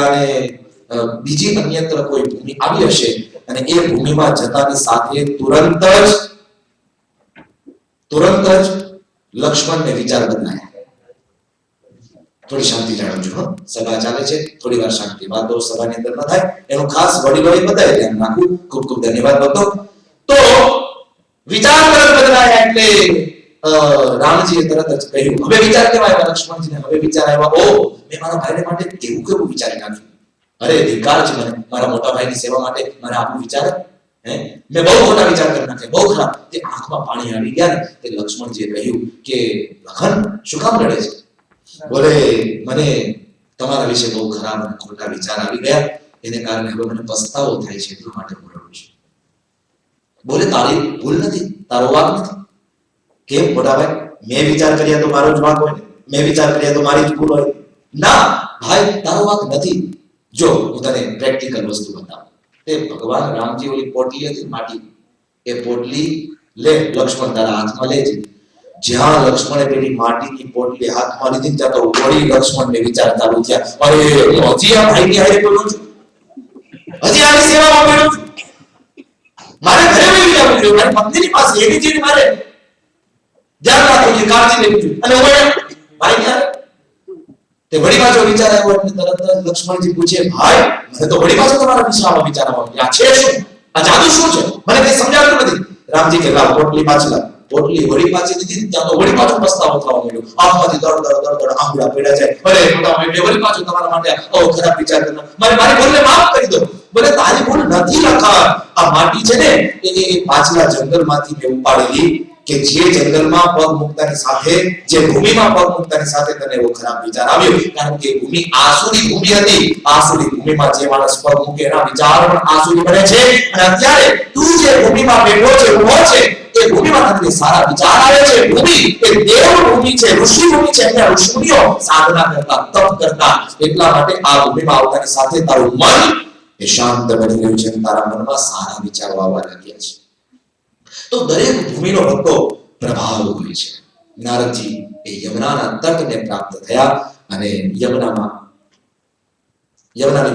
અને બીજી અન્યત્ર કોઈ ભૂમિ આવી હશે, અને એ ભૂમિમાં જતાની સાથે તુરંત જ લક્ષ્મણને વિચાર બદલાયા. થોડી શાંતિ જાળવજો. સભા ચાલે છે, થોડી વાર શાંતિ. વાતો સભાની અંદર ન થાય એનું ખાસ વડીલોએ બતાવી ધ્યાન રાખવું. ખૂબ ખૂબ ધન્યવાદ ભક્તો. તો વિચાર તરત બદલાયા એટલે રામજીએ તરત જ કહ્યું, હવે વિચાર કેવા આવ્યા લક્ષ્મણજીને? હવે વિચાર આવ્યા, ઓ, મેં મારા ભાઈને માટે કેવું વિચારી નાખ્યું. અરે ધિક્કાર છે મને, મારા મોટા ભાઈની સેવા માટે મારે આવું વિચાર. મેં બહુ મોટા વિચાર કરી નાખ્યા, બહુ ખરાબ. તે આંખમાં પાણી આવી ગયા ને તે લક્ષ્મણજીએ કહ્યું કે લખન, શું કામ લડે છે? બોલે, મને તમારા વિશે બહુ ખરાબ અને ખોટા વિચાર આવી ગયા, એને કારણે હવે મને પસ્તાવો થાય છે, એટલા માટે હું લડું છું. બોલે, તારી ભૂલ નથી, તારો વાંક નથી. કેમ મોટા ભાઈ? મેં વિચાર કર્યા તો મારો જ વાંક હોય, મેં વિચાર કર્યા તો મારી જ ભૂલ હોય. ના ભાઈ, તારો વાંક નથી. જો હું તને પ્રેક્ટિકલ વસ્તુ બતાવું. તે ભગવાન રામજી ઓલી પોટલી હતી માટી, એ પોટલી લે લક્ષ્મણ, તારા હાથમાં લેજે. જ્યાં લક્ષ્મણે પેલી માટીની પોટલી હાથમાં લીધી ત્યાં તો વળી લક્ષ્મણને વિચાર ચાલુ થયા, અરે હું હજી આ ભાઈની હારે પડ્યો છું, હજી આની સેવામાં પડ્યો છું, મારે ઘરે વહી જવું જોઈએ, મારી પત્નીની પાસે એની ચીજ મારે ધ્યાન રાખવું જોઈએ, કાળજી લેવી જોઈએ. અને ભાઈની હારે તે વળી પાછો વિચાર આવ્યો એટલે તરત જ લક્ષ્મણજી પૂછે, ભાઈ મને તો વળી પાછો તમારા વિષયમાં વિચાર આવ્યો, આ છે શું, આ જાદુ શું છે, મને કઈ સમજાતું નથી. રામજી કે લાવ પોટલી પાછી લાવ. પોટલી વળી પાછી દીધી, ત્યાં તો વળી પાછો પસ્તાવો થવા માંડ્યો. આંખમાંથી દડ આંગળા પડ્યા જાય. અરે મોટા મેં વળી પાછો તમારા માટે ખરાબ વિચાર કરના, મારી ભૂલને માફ કરી દો. બોલે તારી ભૂલ નથી લખા, આ માટી છે ને એ પાછલા જંગલમાંથી મેં ઉપાડેલી, કે જે જંગલમાં પગ મૂકતાની સાથે, જે ભૂમિમાં પગ મૂકતાની સાથે તને એવો ખરાબ વિચાર આવ્યો, કારણ કે ભૂમિ આસુરી ભૂમિ હતી. આસુરી ભૂમિમાં જે માણસ પગ મૂકે એના વિચાર પણ આસુરી બને છે. અને અત્યારે તું જે ભૂમિમાં બેઠો છે, ઊભો છે, એ ભૂમિમાં તને સારા વિચાર આવે છે. ભૂમિ એ દેવ ભૂમિ છે, ઋષિ ભૂમિ છે. અહીંયા ઋષિઓ સાધના કરતા, તપ કરતા, એટલા માટે આ ભૂમિમાં આવતાની સાથે તારું મન એ શાંત બની રહ્યું છે, તારા મનમાં સારા વિચારો આવવા લાગ્યા છે. તો દરેક ભૂમિનો હતો પ્રભાવ હોય છે. નારદજી એ યમુનાના તટને પ્રાપ્ત થયા અને યમુનાની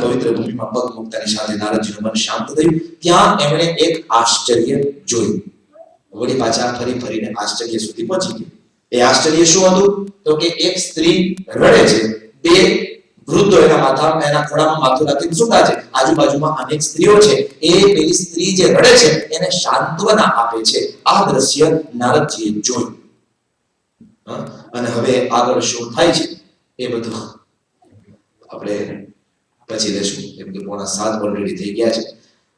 પવિત્ર ભૂમિમાં પગ મૂકતાની સાથે નારદજીનું મન શાંત થયું. ત્યાં એમણે એક આશ્ચર્ય જોયું. વળી પાછા ફરીને આશ્ચર્ય સુધી પહોંચી ગયા. એ આશ્ચર્ય શું હતું? તો કે એક સ્ત્રી રડે છે, બે વૃદ્ધો એના ખોળામાં માથું રાખીને સૂતા છે. આજુબાજુમાં અનેક સ્ત્રીઓ છે. એ પેલી સ્ત્રી જે રડે છે એને સાંત્વના આપે છે. આ દ્રશ્ય નારદજીએ જોયું. અને હવે આગળ શું થાય છે એ બધું આપણે પછી લેશું, કેમ કે 7:15 ઓલરેડી થઈ ગયા છે.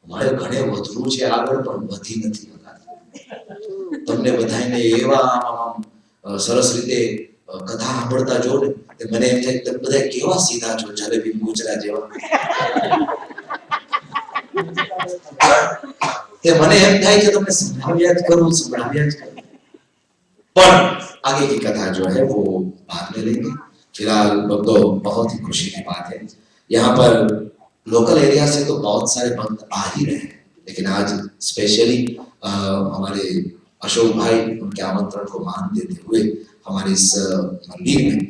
મારે ઘણે વધવું છે આગળ, પણ વધી નથી વગાડતું. તમને બધાને એવા સરસ રીતે કથા સાંભળતા જો ને, મને એમ થાય કે બધા કેવા સીધા છો, જલેબી ગુજરા જેવા. મને એમ થાય કે તમને સંભળાવ્યા જ કરું. पर आगे की कथा जो है वो बाद में लेंगे। फिलहाल तो बहुत ही खुशी की बात है, यहाँ पर लोकल एरिया से तो बहुत सारे भक्त आ ही रहे हैं, लेकिन आज स्पेशली हमारे अशोक भाई उनके आमंत्रण को मान देते हुए हमारे इस मंदिर में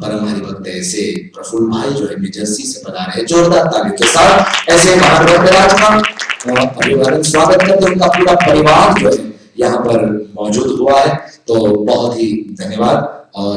परम हरि भक्त ऐसे प्रफुल्ल भाई जो है न्यूजर्सी से पधारे हैं। जोरदार तालियों के साथ ऐसे महाराज का अभिवादन स्वागत करते, उनका पूरा परिवार जो है यहाँ पर मौजूद हुआ है, तो बहुत ही धन्यवाद। और